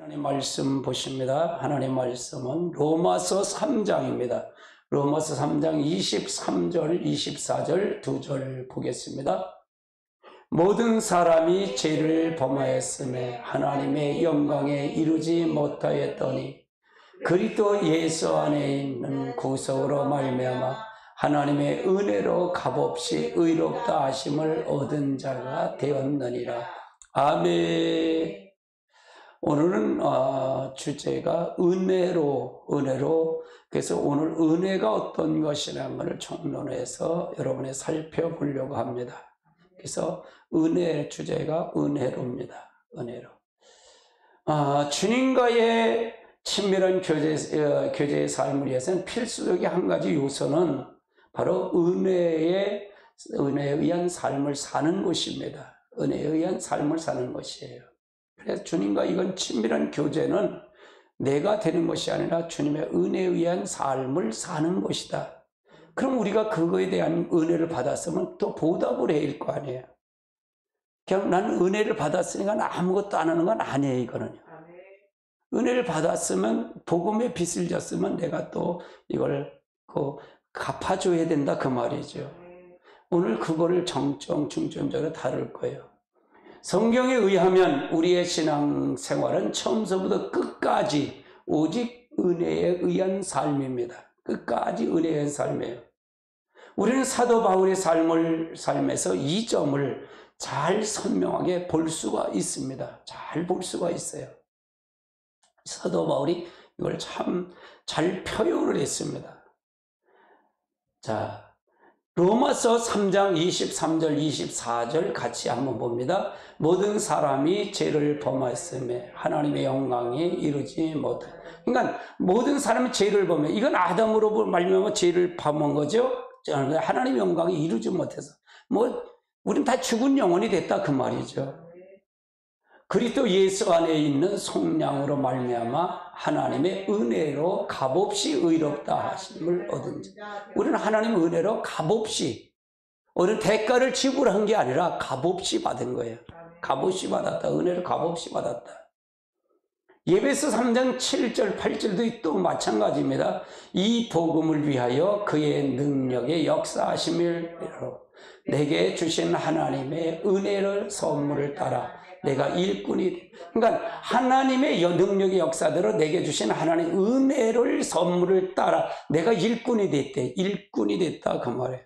하나님 말씀 보십니다. 하나님 말씀은 로마서 3장입니다. 로마서 3장 23절, 24절 두 절 보겠습니다. 모든 사람이 죄를 범하였음에 하나님의 영광에 이르지 못하였더니 그리스도 예수 안에 있는 구속으로 말미암아 하나님의 은혜로 값없이 의롭다 하심을 얻은 자가 되었느니라. 아멘. 오늘은 주제가 은혜로. 그래서 오늘 은혜가 어떤 것이라는 것을 총론해서 여러분이 살펴보려고 합니다. 그래서 은혜 주제가 은혜로입니다. 은혜로. 주님과의 친밀한 교제의 삶을 위해서는 필수적인 한 가지 요소는 바로 은혜에 의한 삶을 사는 것입니다. 은혜에 의한 삶을 사는 것이에요. 그래서 주님과 이건 친밀한 교제는 내가 되는 것이 아니라 주님의 은혜에 의한 삶을 사는 것이다. 그럼 우리가 그거에 대한 은혜를 받았으면 또 보답을 해야 할 거 아니에요. 그냥 나는 은혜를 받았으니까 아무것도 안 하는 건 아니에요. 이거는요. 은혜를 받았으면 복음의 빚을 졌으면 내가 또 이걸 갚아줘야 된다 그 말이죠. 오늘 그거를 중점적으로 다룰 거예요. 성경에 의하면 우리의 신앙생활은 처음서부터 끝까지 오직 은혜에 의한 삶입니다. 끝까지 은혜에 의한 삶이에요. 우리는 사도 바울의 삶에서 이 점을 잘 선명하게 볼 수가 있습니다. 잘 볼 수가 있어요. 사도 바울이 이걸 참 잘 표현을 했습니다. 자, 로마서 3장 23절 24절 같이 한번 봅니다. 모든 사람이 죄를 범하였음에 하나님의 영광에 이르지 못해. 그러니까 모든 사람이 죄를 범해. 이건 아담으로 말미암아 죄를 범한 거죠. 하나님의 영광에 이르지 못해서 우린 다 죽은 영혼이 됐다 그 말이죠. 그리스도 예수 안에 있는 속량으로 말미암아 하나님의 은혜로 값없이 의롭다 하심을 얻은 자. 우리는 하나님의 은혜로 값없이, 어느 대가를 지불한 게 아니라 값없이 받은 거예요. 값없이 받았다. 은혜를 값없이 받았다. 예배서 3장 7절 8절도 또 마찬가지입니다. 이 복음을 위하여 그의 능력의 역사하심으로 내게 주신 하나님의 은혜를 선물을 따라 내가 일꾼이, 그러니까 하나님의 능력의 역사대로 내게 주신 하나님의 은혜를 선물을 따라 내가 일꾼이 됐대. 일꾼이 됐다 그 말이에요.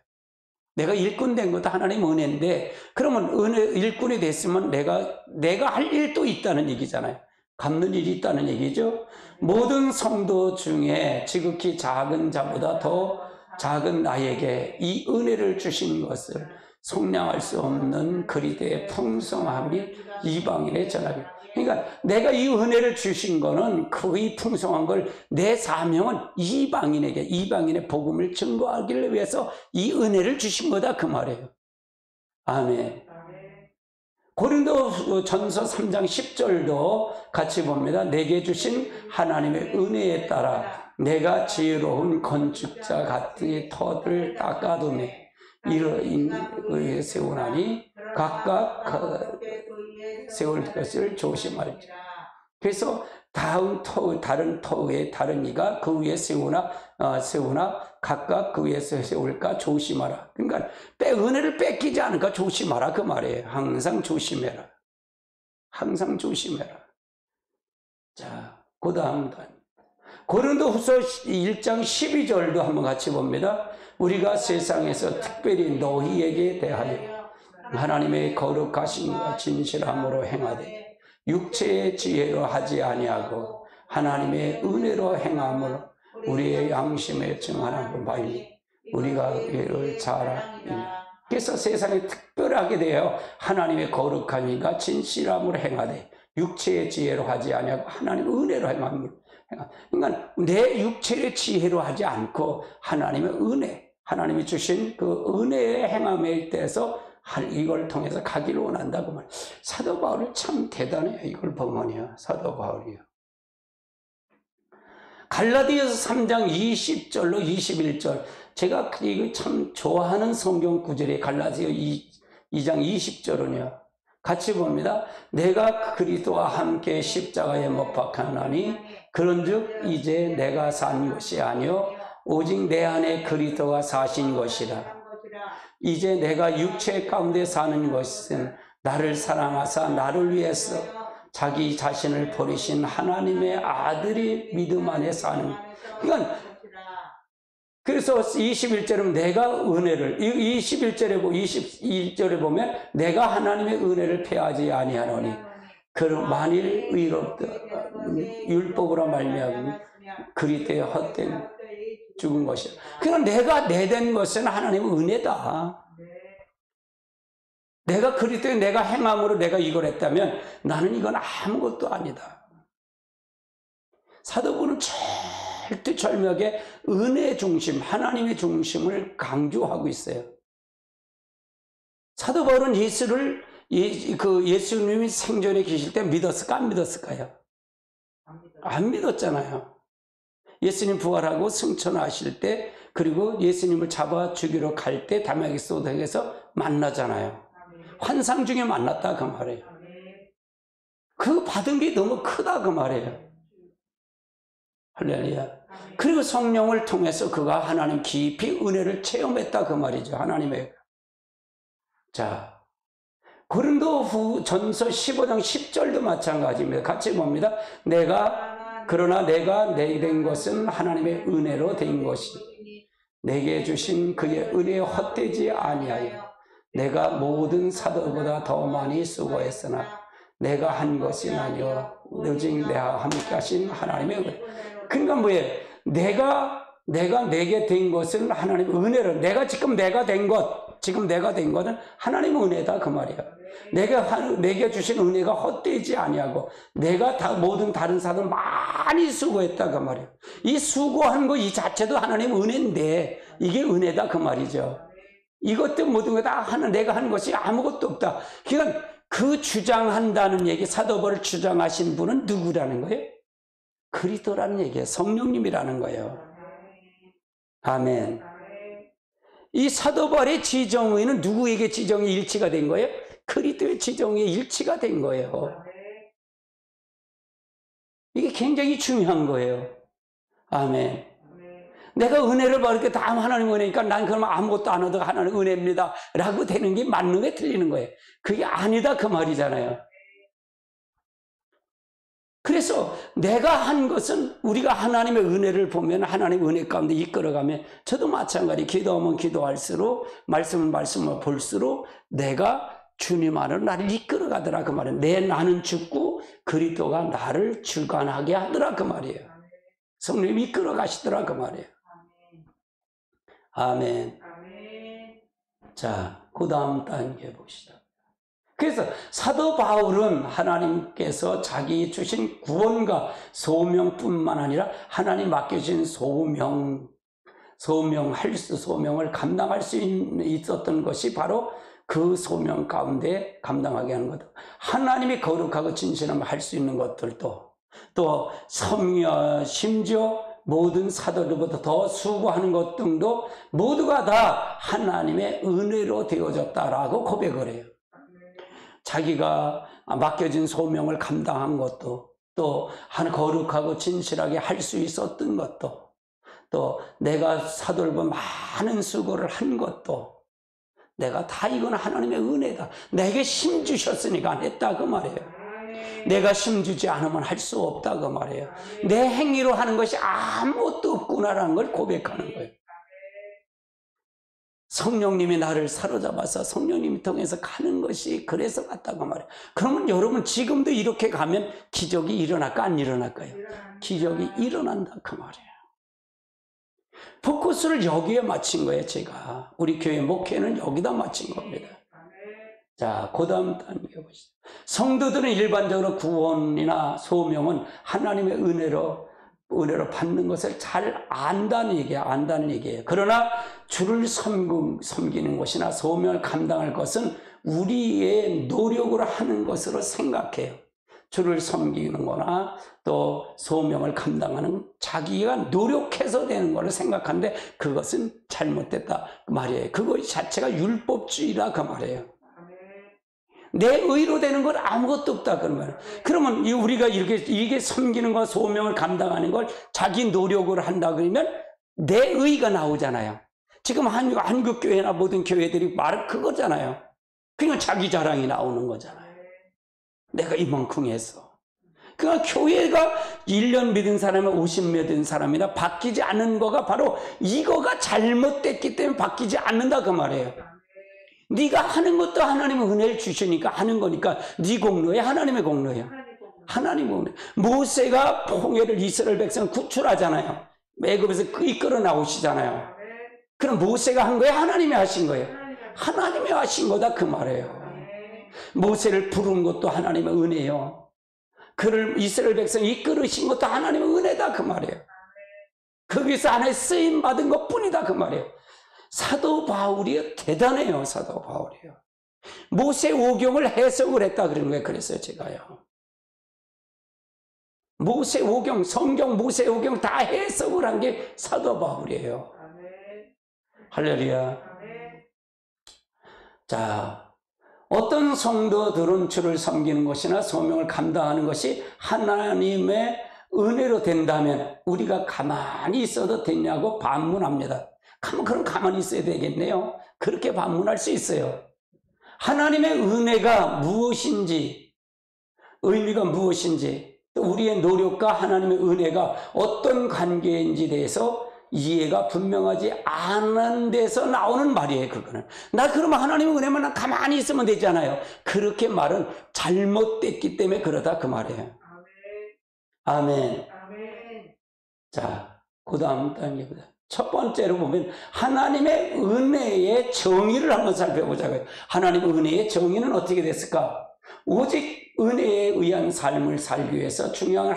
내가 일꾼 된 것도 하나님 은혜인데, 그러면 일꾼이 됐으면 내가 할 일도 있다는 얘기잖아요. 갚는 일이 있다는 얘기죠. 모든 성도 중에 지극히 작은 자보다 더 작은 나에게 이 은혜를 주신 것을 속량할 수 없는 그리스도의 풍성함이 이방인에 전하기. 그러니까 내가 이 은혜를 주신 거는 그 풍성한 걸 내 사명은 이방인의 복음을 증거하기 위해서 이 은혜를 주신 거다 그 말이에요. 아멘. 고린도 전서 3장 10절도 같이 봅니다. 내게 주신 하나님의 은혜에 따라 내가 지혜로운 건축자 같은 터를 닦아두매 이를 세우나니 각각 세울 것을 조심할지. 그래서 다른 터의 다른 이가 그 위에 세우나 각각 그 위에서 세울까 조심하라. 그러니까 은혜를 뺏기지 않을까 조심하라 그 말이에요. 항상 조심해라. 항상 조심해라. 자, 그 다음 고린도후서 1장 12절도 한번 같이 봅니다. 우리가 세상에서 특별히 너희에게 대하여 하나님의 거룩하심과 진실함으로 행하되 육체의 지혜로 하지 아니하고 하나님의 은혜로 행함으로 우리의 양심에 증언하는 바이니 우리가 이를 잘 아느냐. 그래서 세상에 특별하게 되어 하나님의 거룩함과 진실함으로 행하되 육체의 지혜로 하지 아니하고 하나님의 은혜로 행함으로. 그러니까 내 육체의 지혜로 하지 않고 하나님의 은혜, 하나님이 주신 그 은혜의 행함에 대해서 이걸 통해서 가기를 원한다고 말. 사도 바울이 참 대단해요. 이걸 보면요. 사도 바울이요. 갈라디아서 3장 20절로 21절. 제가 이거 참 좋아하는 성경 구절이 갈라디아 2장 20절은요. 같이 봅니다. 내가 그리스도와 함께 십자가에 못 박혔나니 그런즉 이제 내가 산 것이 아니요 오직 내 안에 그리스도가 사신 것이라. 이제 내가 육체 가운데 사는 것은 나를 사랑하사 나를 위해서 자기 자신을 버리신 하나님의 아들이 믿음 안에 사는. 그러니까 그래서 21절은 내가 은혜를, 21절에 22절에 보면 내가 하나님의 은혜를 패하지 아니하노니 그럼 만일 의롭다 율법으로 말미암아 그리스도의 헛된 죽은 것이야. 그럼 내가 내된 것은 하나님의 은혜다. 내가 그리스도의 내가 행함으로 내가 이걸 했다면 나는 이건 아무것도 아니다. 사도 바울은 절대절명하게 은혜의 중심, 하나님의 중심을 강조하고 있어요. 사도 바울은 예수를 예수님이 생전에 계실 때 믿었을까 안 믿었을까요? 안 믿었잖아요. 예수님 부활하고 승천하실 때, 그리고 예수님을 잡아 죽이러 갈 때 다메섹 도에서 만나잖아요. 환상 중에 만났다 그 말이에요. 그 받은 게 너무 크다 그 말이에요. 할렐루야. 그리고 성령을 통해서 그가 하나님 깊이 은혜를 체험했다 그 말이죠. 하나님의. 자, 고린도 전서 15장 10절도 마찬가지입니다. 같이 봅니다. 그러나 내가 된 것은 하나님의 은혜로 된 것이 내게 주신 그의 은혜에 헛되지 아니하여 내가 모든 사도보다 더 많이 수고했으나 내가 한 것이 아니요 오직 내가 함께 하신 하나님의 은혜. 그러니까 뭐예요? 내가 내게 된 것은 하나님의 은혜로, 지금 내가 된 것은 하나님의 은혜다 그 말이에요. 내게 주신 은혜가 헛되지 아니하고 내가 모든 다른 사람 많이 수고했다 그 말이에요. 이 수고한 거 이 자체도 하나님의 은혜인데 이게 은혜다 그 말이죠. 이것도 모든 거 다 내가 한 것이 아무것도 없다. 그러니까 그 주장한다는 얘기, 사도 바울을 주장하신 분은 누구라는 거예요? 그리스도라는 얘기예요. 성령님이라는 거예요. 아멘. 이 사도 바울의 지정의는 누구에게 지정이 일치가 된 거예요? 그리스도의 지정에 일치가 된 거예요. 이게 굉장히 중요한 거예요. 아멘. 내가 은혜를 받을 때 다 하나님 은혜니까 난 그러면 아무것도 안 얻어 하나님 은혜입니다 라고 되는 게 맞는 게 틀리는 거예요. 그게 아니다 그 말이잖아요. 그래서 내가 한 것은 우리가 하나님의 은혜를 보면 하나님의 은혜 가운데 이끌어가면 저도 마찬가지 기도하면 기도할수록 말씀을 볼수록 내가 주님 안으로 나를 이끌어가더라 그 말이에요. 나는 죽고 그리스도가 나를 주관하게 하더라 그 말이에요. 성령님이 이끌어 가시더라 그 말이에요. 아멘. 자, 그 다음 단계 봅시다. 그래서 사도 바울은 하나님께서 자기 주신 구원과 소명뿐만 아니라 하나님 맡겨주신 소명을 감당할 수 있었던 것이 바로 그 소명 가운데 감당하게 하는 것. 하나님이 거룩하고 진실함을 할 수 있는 것들도 또 심지어 모든 사도들보다 더 수고하는 것 등도 모두가 다 하나님의 은혜로 되어졌다라고 고백을 해요. 자기가 맡겨진 소명을 감당한 것도 또 거룩하고 진실하게 할 수 있었던 것도 또 내가 사도들보다 많은 수고를 한 것도 내가 다 이건 하나님의 은혜다. 내게 힘 주셨으니까 안 했다 그 말이에요. 내가 힘 주지 않으면 할 수 없다 그 말이에요. 내 행위로 하는 것이 아무것도 없구나라는 걸 고백하는 거예요. 성령님이 나를 사로잡아서 성령님이 통해서 가는 것이 그래서 갔다고 말이에요. 그러면 여러분 지금도 이렇게 가면 기적이 일어날까 안 일어날까요? 기적이 일어난다 그 말이에요. 포커스를 여기에 맞춘 거예요. 제가 우리 교회 목회는 여기다 맞춘 겁니다. 자, 그 다음 단계 보시죠. 성도들은 일반적으로 구원이나 소명은 하나님의 은혜로 받는 것을 잘 안다는 얘기예요. 그러나 주를 섬기는 것이나 소명을 감당할 것은 우리의 노력으로 하는 것으로 생각해요. 주를 섬기는 거나 또 소명을 감당하는 자기가 노력해서 되는 거를 생각하는데 그것은 잘못됐다 그 말이에요. 그것 자체가 율법주의라 그 말이에요. 내 의로 되는 건 아무것도 없다 그러면. 그러면 우리가 이게 섬기는 것, 소명을 감당하는 걸 자기 노력으로 한다 그러면 내 의가 나오잖아요. 지금 한국 교회나 모든 교회들이 말 그거잖아요. 그냥 자기 자랑이 나오는 거잖아요. 내가 이만큼 했어. 그러니까 교회가 1년 믿은 사람이나 50 믿은 사람이나 바뀌지 않는 거가 바로 이거가 잘못됐기 때문에 바뀌지 않는다 그 말이에요. 네가 하는 것도 하나님의 은혜를 주시니까 하는 거니까 네 공로예요, 하나님의 공로예요? 하나님의 공로. 모세가 홍해를 이스라엘 백성을 구출하잖아요. 애굽에서 이끌어 나오시잖아요. 그럼 모세가 한 거예요, 하나님이 하신 거예요? 하나님이 하신 거다 그 말이에요. 모세를 부른 것도 하나님의 은혜요. 그를 이스라엘 백성 이끌으신 것도 하나님의 은혜다 그 말이에요. 거기서 하나의 쓰임 받은 것뿐이다 그 말이에요. 사도 바울이 대단해요. 사도 바울이요. 모세 오경을 해석을 했다 그런 거예요. 그랬어요 제가요. 모세 오경, 성경 모세 오경 다 해석을 한 게 사도 바울이에요. 할렐루야. 자, 어떤 성도들은 주를 섬기는 것이나 소명을 감당하는 것이 하나님의 은혜로 된다면 우리가 가만히 있어도 되냐고 반문합니다. 그럼 가만히 있어야 되겠네요. 그렇게 반문할 수 있어요. 하나님의 은혜가 무엇인지, 의미가 무엇인지, 또 우리의 노력과 하나님의 은혜가 어떤 관계인지 대해서 이해가 분명하지 않은 데서 나오는 말이에요. 그거는 나 그러면 하나님의 은혜만 나 가만히 있으면 되잖아요. 그렇게 말은 잘못됐기 때문에 그러다 그 말이에요. 아멘. 아멘. 자, 그 다음 단계입니다. 첫 번째로 보면 하나님의 은혜의 정의를 한번 살펴보자고요. 하나님의 은혜의 정의는 어떻게 됐을까? 오직 은혜에 의한 삶을 살기 위해서 중요한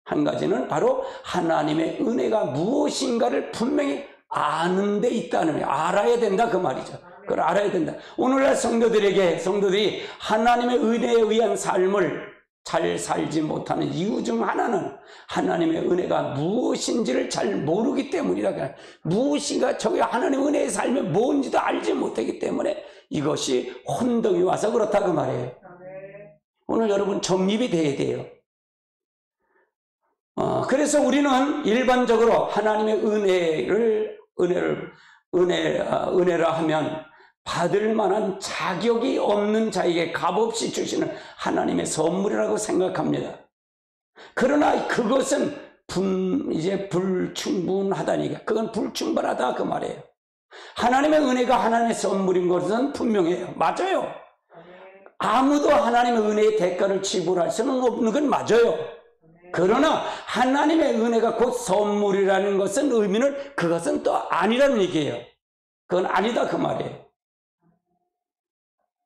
한 가지는 바로 하나님의 은혜가 무엇인가를 분명히 아는 데 있다는 거예요. 알아야 된다 그 말이죠. 그걸 알아야 된다. 오늘날 성도들이 하나님의 은혜에 의한 삶을 잘 살지 못하는 이유 중 하나는 하나님의 은혜가 무엇인지를 잘 모르기 때문이라. 무엇인가 저게 하나님의 은혜의 삶이 뭔지도 알지 못하기 때문에 이것이 혼동이 와서 그렇다 그 말이에요. 오늘 여러분 정립이 돼야 돼요. 그래서 우리는 일반적으로 하나님의 은혜라 하면 받을 만한 자격이 없는 자에게 값없이 주시는 하나님의 선물이라고 생각합니다. 그러나 그것은 이제 불충분하다니까. 그건 불충분하다 그 말이에요. 하나님의 은혜가 하나님의 선물인 것은 분명해요. 맞아요. 아무도 하나님의 은혜의 대가를 지불할 수는 없는 건 맞아요. 그러나 하나님의 은혜가 곧 선물이라는 것은 의미는 그것은 또 아니라는 얘기예요. 그건 아니다 그 말이에요.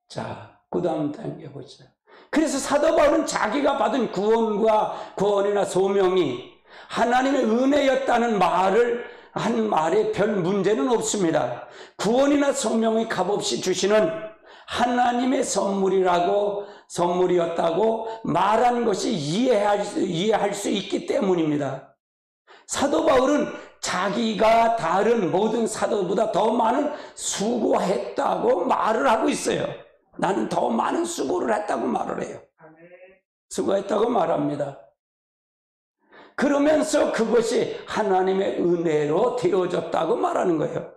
자, 그 다음 단계 보시죠. 그래서 사도 바울은 자기가 받은 구원이나 소명이 하나님의 은혜였다는 한 말에 별 문제는 없습니다. 구원이나 소명이 값없이 주시는 하나님의 선물이었다고 말한 것이 이해할 수 있기 때문입니다. 사도 바울은 자기가 다른 모든 사도보다 더 많은 수고했다고 말을 하고 있어요. 나는 더 많은 수고를 했다고 말을 해요. 수고했다고 말합니다. 그러면서 그것이 하나님의 은혜로 되어졌다고 말하는 거예요.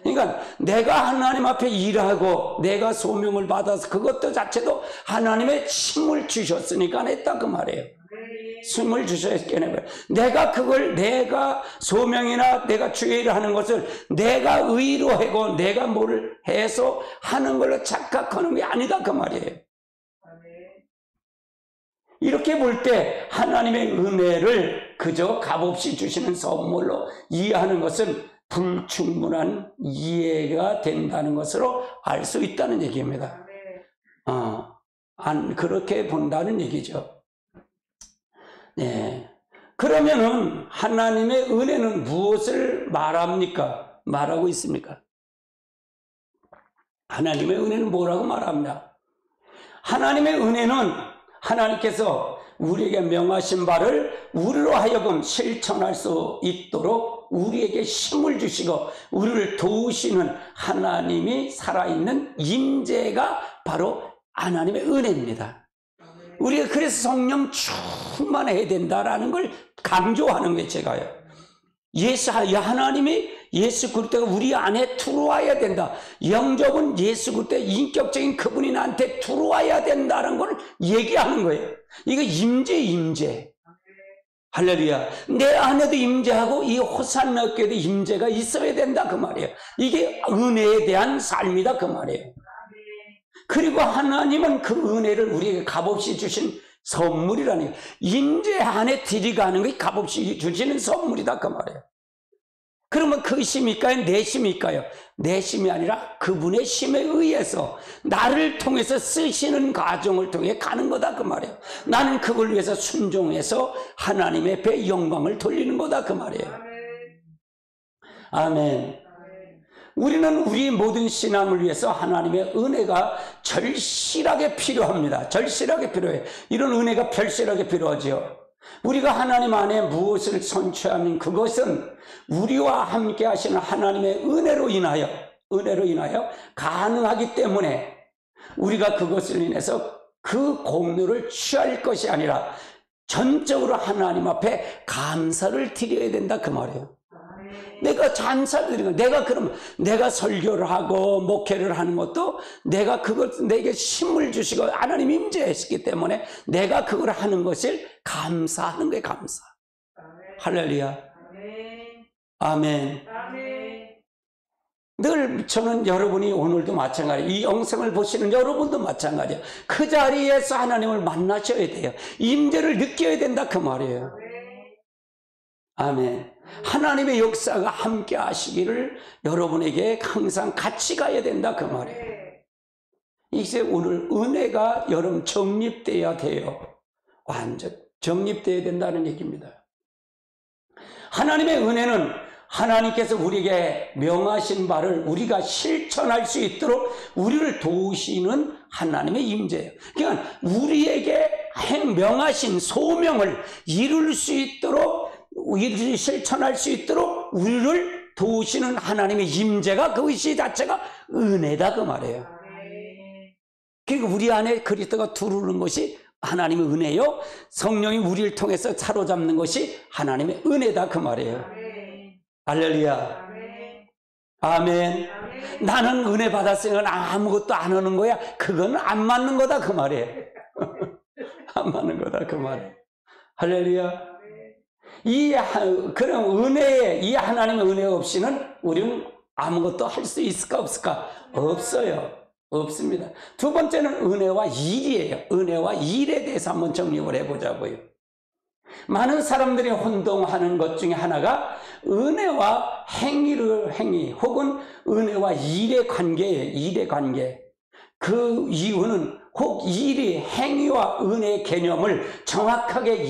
그러니까 내가 하나님 앞에 일하고 내가 소명을 받아서 그것도 자체도 하나님의 힘을 주셨으니까 했다 그 말이에요. 힘을 주셨기 때문에 내가 소명이나 내가 주의 일을 하는 것을 내가 의로 하고 내가 뭘 해서 하는 걸로 착각하는 게 아니다 그 말이에요. 이렇게 볼 때 하나님의 은혜를 그저 값없이 주시는 선물로 이해하는 것은 불충분한 이해가 된다는 것으로 알 수 있다는 얘기입니다. 그렇게 본다는 얘기죠. 네. 그러면은 하나님의 은혜는 무엇을 말하고 있습니까? 하나님의 은혜는 뭐라고 말합니다? 하나님의 은혜는 하나님께서 우리에게 명하신 바를 우리로 하여금 실천할 수 있도록 우리에게 힘을 주시고 우리를 도우시는 하나님이 살아있는 임재가 바로 하나님의 은혜입니다. 우리가 그래서 성령 충만해야 된다라는 걸 강조하는 게 제가요. 하나님이 예수 그리스도가 우리 안에 들어와야 된다. 영접은 예수 그리스도의 인격적인 그분이 나한테 들어와야 된다는 걸 얘기하는 거예요. 이거 임재. 할렐루야. 내 안에도 임재하고 이 호산나 교회도 임재가 있어야 된다 그 말이에요. 이게 은혜에 대한 삶이다 그 말이에요. 그리고 하나님은 그 은혜를 우리에게 값없이 주신 선물이라는 거예요. 임재 안에 들어가는 게 값없이 주시는 선물이다 그 말이에요. 그러면 그 힘일까요? 내 힘일까요? 내 힘이 아니라 그분의 힘에 의해서 나를 통해서 쓰시는 과정을 통해 가는 거다 그 말이에요. 나는 그걸 위해서 순종해서 하나님의 앞에 영광을 돌리는 거다 그 말이에요. 아멘. 우리는 우리 모든 신앙을 위해서 하나님의 은혜가 절실하게 필요합니다. 절실하게 필요해요. 이런 은혜가 절실하게 필요하죠. 우리가 하나님 안에 무엇을 선취하면 그것은 우리와 함께 하시는 하나님의 은혜로 인하여 가능하기 때문에 우리가 그것을 인해서 그 공로를 취할 것이 아니라 전적으로 하나님 앞에 감사를 드려야 된다 그 말이에요. 내가 감사드리는 거예요. 내가 설교를 하고 목회를 하는 것도 내가 내게 힘을 주시고 하나님 임재하시기 때문에 내가 그걸 하는 것을 감사하는 거예요. 감사. 할렐루야. 아멘. 늘 저는 여러분이 오늘도 마찬가지예요. 이 영상을 보시는 여러분도 마찬가지예요. 그 자리에서 하나님을 만나셔야 돼요. 임재를 느껴야 된다 그 말이에요. 아멘. 하나님의 역사가 함께 하시기를 여러분에게 항상 같이 가야 된다 그 말이에요. 이제 오늘 은혜가 여러분 정립돼야 돼요. 완전 정립돼야 된다는 얘기입니다. 하나님의 은혜는 하나님께서 우리에게 명하신 바를 우리가 실천할 수 있도록 우리를 도우시는 하나님의 임재예요. 그러니까 우리에게 명하신 소명을 이룰 수 있도록 우리를 실천할 수 있도록 우리를 도우시는 하나님의 임재가 그것이 자체가 은혜다 그 말이에요. 그러니까 우리 안에 그리스도가 들어오는 것이 하나님의 은혜요, 성령이 우리를 통해서 사로잡는 것이 하나님의 은혜다 그 말이에요. 할렐루야. 아멘. 나는 은혜 받았으니까 아무것도 안 하는 거야. 그건 안 맞는 거다 그 말이에요. 안 맞는 거다 그 말이에요. 할렐루야. 그런 이 하나님의 은혜 없이는 우리는 아무것도 할 수 있을까 없을까? 없어요. 없습니다. 두 번째는 은혜와 일이에요. 은혜와 일에 대해서 한번 정립을 해보자고요. 많은 사람들이 혼동하는 것 중에 하나가 은혜와 행위 혹은 은혜와 일의 관계예요. 일의 관계. 그 이유는 혹 일이 행위와 은혜의 개념을 정확하게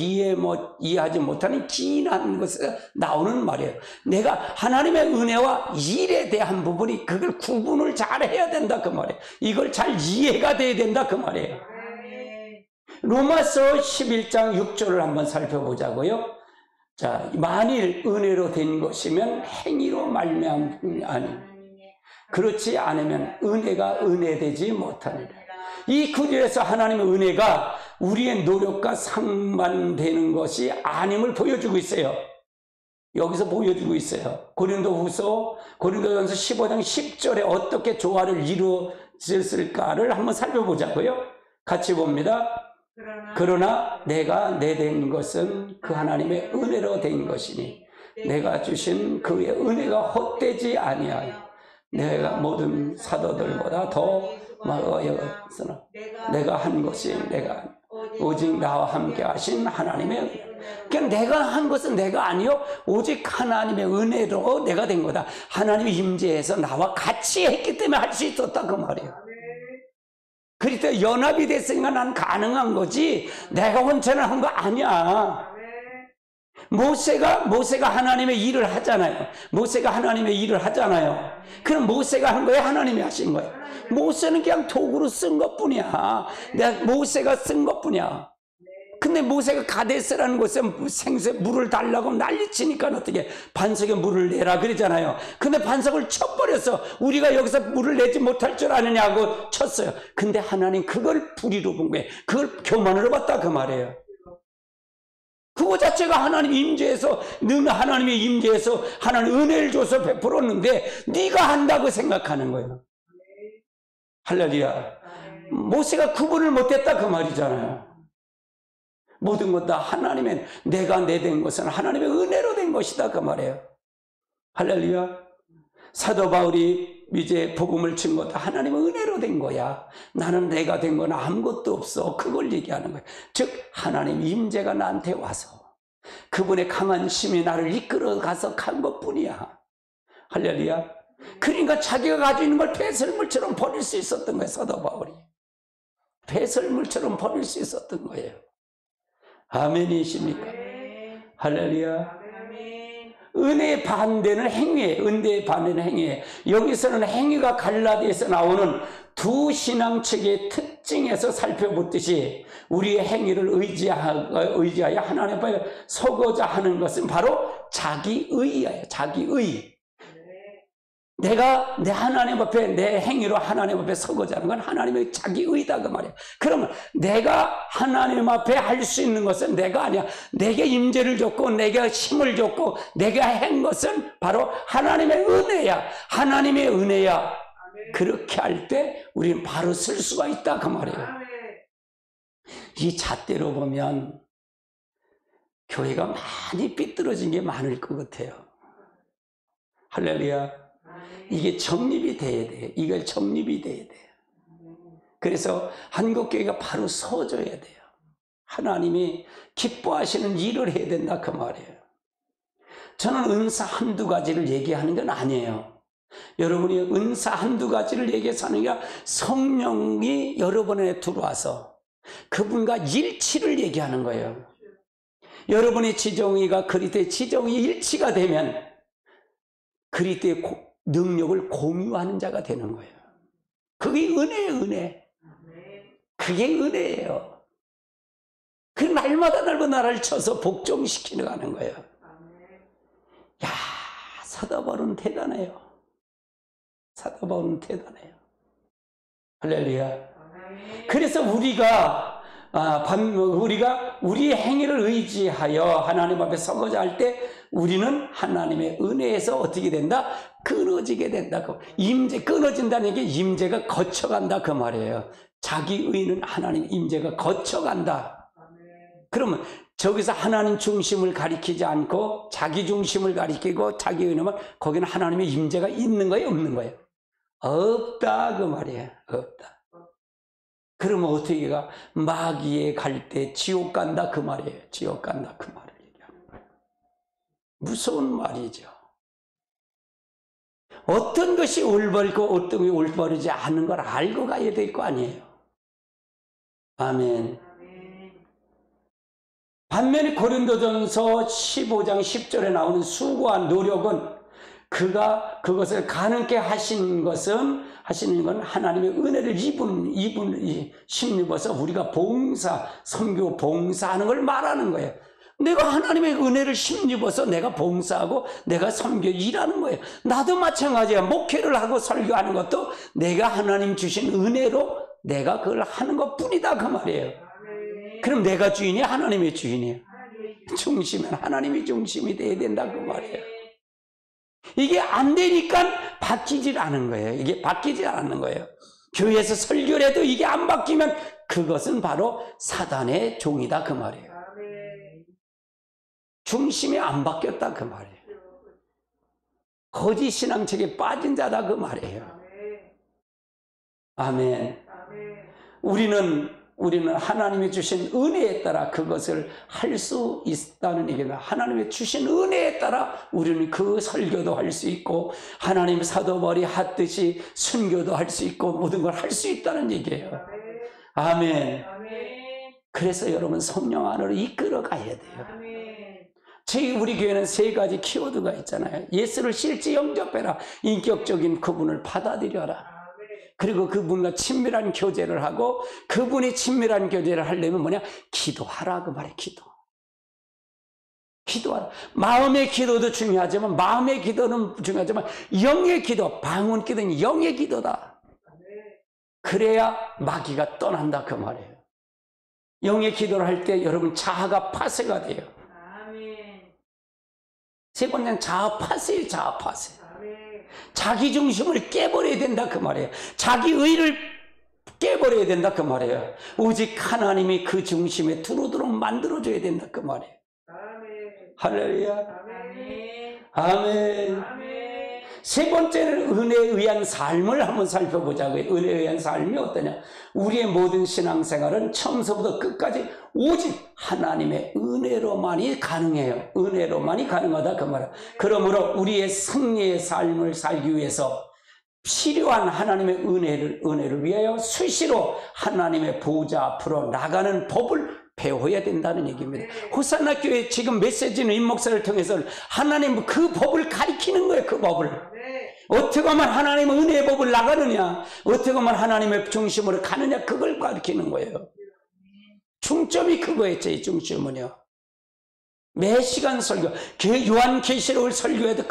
이해하지 못하는 기인한 것에서 나오는 말이에요. 내가 하나님의 은혜와 일에 대한 부분이 그걸 구분을 잘 해야 된다 그 말이에요. 이걸 잘 이해가 돼야 된다 그 말이에요. 로마서 11장 6절을 한번 살펴보자고요. 자, 만일 은혜로 된 것이면 행위로 말미암음이 아니 그렇지 않으면 은혜가 은혜되지 못하니라. 이 구절에서 하나님의 은혜가 우리의 노력과 상반되는 것이 아님을 보여주고 있어요. 여기서 보여주고 있어요. 고린도전서 15장 10절에 어떻게 조화를 이루었을까를 한번 살펴보자고요. 같이 봅니다. 그러나 내가 된 것은 그 하나님의 은혜로 된 것이니 내가 주신 그의 은혜가 헛되지 아니하여 내가 모든 사도들보다 더 여겼으나 내가 한 것이 오직 나와 함께 하신 하나님의 은혜. 그냥 내가 한 것은 내가 아니요 오직 하나님의 은혜로 내가 된 거다. 하나님의 임재에서 나와 같이 했기 때문에 할 수 있었다 그 말이에요. 그러니까 연합이 됐으니까 난 가능한 거지 내가 혼자는 한 거 아니야. 모세가 하나님의 일을 하잖아요. 그럼 모세가 한 거예요? 하나님이 하신 거예요? 모세는 그냥 도구로 쓴 것뿐이야. 모세가 쓴 것뿐이야. 근데 모세가 가데스라는 곳에 생수에 물을 달라고 난리치니까 어떻게 반석에 물을 내라 그러잖아요. 근데 반석을 쳐버려서 우리가 여기서 물을 내지 못할 줄 아느냐고 쳤어요. 근데 하나님 그걸 불의로 본 거예요. 그걸 교만으로 봤다 그 말이에요. 그거 자체가 하나님 임재에서 는 하나님의 임재에서 하나님 은혜를 줘서 베풀었는데 네가 한다고 생각하는 거예요. 할렐루야. 모세가 구분을 못했다 그 말이잖아요. 모든 것 다 하나님의 내가 된 것은 하나님의 은혜로 된 것이다 그 말이에요. 할렐루야. 사도 바울이 이제 복음을 친 것도 하나님의 은혜로 된 거야. 나는 내가 된 건 아무것도 없어. 그걸 얘기하는 거예요. 즉 하나님 임재가 나한테 와서 그분의 강한 힘이 나를 이끌어 가서 간 것뿐이야. 할렐루야. 그러니까 자기가 가지고 있는 걸 배설물처럼 버릴 수 있었던 거예요. 사도 바울이 배설물처럼 버릴 수 있었던 거예요. 아멘이십니까? 할렐루야. 은혜의 반대는 행위예요. 은혜의 반대는 행위예요. 여기서는 행위가 갈라디아에서 나오는 두 신앙측의 특징에서 살펴보듯이 우리의 행위를 의지하여 하나님 앞에 서고자 하는 것은 바로 자기의예요. 자기의. 내가 내 하나님 앞에 내 행위로 하나님 앞에 서고자 하는 건 하나님의 자기의다 그 말이에요. 그러면 내가 하나님 앞에 할 수 있는 것은 내가 아니야. 내게 임재를 줬고 내게 힘을 줬고 내가 한 것은 바로 하나님의 은혜야. 하나님의 은혜야. 그렇게 할 때 우리는 바로 쓸 수가 있다 그 말이에요. 이 잣대로 보면 교회가 많이 삐뚤어진 게 많을 것 같아요. 할렐루야. 이게 정립이 돼야 돼요. 이걸 정립이 돼야 돼요. 그래서 한국교회가 바로 서줘야 돼요. 하나님이 기뻐하시는 일을 해야 된다 그 말이에요. 저는 은사 한두 가지를 얘기하는 건 아니에요. 여러분이 은사 한두 가지를 얘기해서 하는 게 아니라 성령이 여러분에 들어와서 그분과 일치를 얘기하는 거예요. 여러분의 지정의가 그리스도의 지정의 일치가 되면 그리스도의 능력을 공유하는 자가 되는 거예요. 그게 은혜예요. 은혜. 그게 은혜예요. 그 날마다 나를 쳐서 복종시키는 가는 거예요. 야, 사도 바울은 대단해요. 사도 바울은 대단해요. 할렐루야. 그래서 우리가 우리의 행위를 의지하여 하나님 앞에 서고자 할 때 우리는 하나님의 은혜에서 어떻게 된다? 끊어지게 된다. 끊어진다는 게 임재가 거쳐간다 그 말이에요. 자기의는 하나님 임재가 거쳐간다. 그러면 저기서 하나님 중심을 가리키지 않고 자기 중심을 가리키고 자기 의는 거기는 하나님의 임재가 있는 거예요, 없는 거예요? 없다 그 말이에요. 없다. 그러면 어떻게 가? 마귀에 갈 때 지옥 간다 그 말이에요. 지옥 간다 그 말을 얘기하는 거예요. 무서운 말이죠. 어떤 것이 올바르고 어떤 것이 올바르지 않은 걸 알고 가야 될 거 아니에요. 아멘. 반면에 고린도전서 15장 10절에 나오는 수고와 노력은 그가 그것을 가능케 하시는 건 하나님의 은혜를 힘입어서 우리가 선교 봉사하는 걸 말하는 거예요. 내가 하나님의 은혜를 힘입어서 내가 봉사하고 내가 선교 일하는 거예요. 나도 마찬가지야. 목회를 하고 설교하는 것도 내가 하나님 주신 은혜로 내가 그걸 하는 것 뿐이다 그 말이에요. 그럼 내가 주인이야? 하나님의 주인이야? 중심은 하나님이 중심이 돼야 된다 그 말이에요. 이게 안 되니까 바뀌질 않은 거예요. 이게 바뀌지 않는 거예요. 교회에서 설교를 해도 이게 안 바뀌면 그것은 바로 사단의 종이다 그 말이에요. 중심이 안 바뀌었다 그 말이에요. 거짓 신앙책에 빠진 자다 그 말이에요. 아멘. 우리는 하나님이 주신 은혜에 따라 그것을 할 수 있다는 얘기입니다. 하나님이 주신 은혜에 따라 우리는 그 설교도 할 수 있고 하나님 사도 바울이 하듯이 순교도 할 수 있고 모든 걸 할 수 있다는 얘기예요. 아멘. 그래서 여러분 성령 안으로 이끌어 가야 돼요. 우리 교회는 세 가지 키워드가 있잖아요. 예수를 실제 영접해라. 인격적인 그분을 받아들여라. 그리고 그분과 친밀한 교제를 하고 그분이 친밀한 교제를 하려면 뭐냐? 기도하라 그 말이에요. 기도하라. 마음의 기도도 중요하지만 마음의 기도는 중요하지만 영의 기도, 방언 기도는 영의 기도다. 그래야 마귀가 떠난다 그 말이에요. 영의 기도를 할 때 여러분 자아가 파쇄가 돼요. 세 번째는 자아 파쇄예요. 자아 파쇄. 자기 중심을 깨버려야 된다 그 말이에요. 자기 의를 깨버려야 된다 그 말이에요. 오직 하나님이 그 중심에 들어오도록 만들어줘야 된다 그 말이에요. 할렐루야. 아멘. 세 번째는 은혜에 의한 삶을 한번 살펴보자고요. 은혜에 의한 삶이 어떠냐? 우리의 모든 신앙생활은 처음서부터 끝까지 오직 하나님의 은혜로만이 가능해요. 은혜로만이 가능하다 그 말이에요. 그러므로 우리의 승리의 삶을 살기 위해서 필요한 하나님의 은혜를 위하여 수시로 하나님의 보좌 앞으로 나가는 법을 배워야 된다는 얘기입니다. 호산나 교회 지금 메시지는 임 목사를 통해서 하나님 그 법을 가리키는 거예요. 그 법을. 어떻게 하면 하나님의 은혜의 법을 나가느냐, 어떻게 하면 하나님의 중심으로 가느냐, 그걸 가리키는 거예요. 중점이 그거예요. 제 중심은요. 매 시간 설교, 요한계시록을 설교해도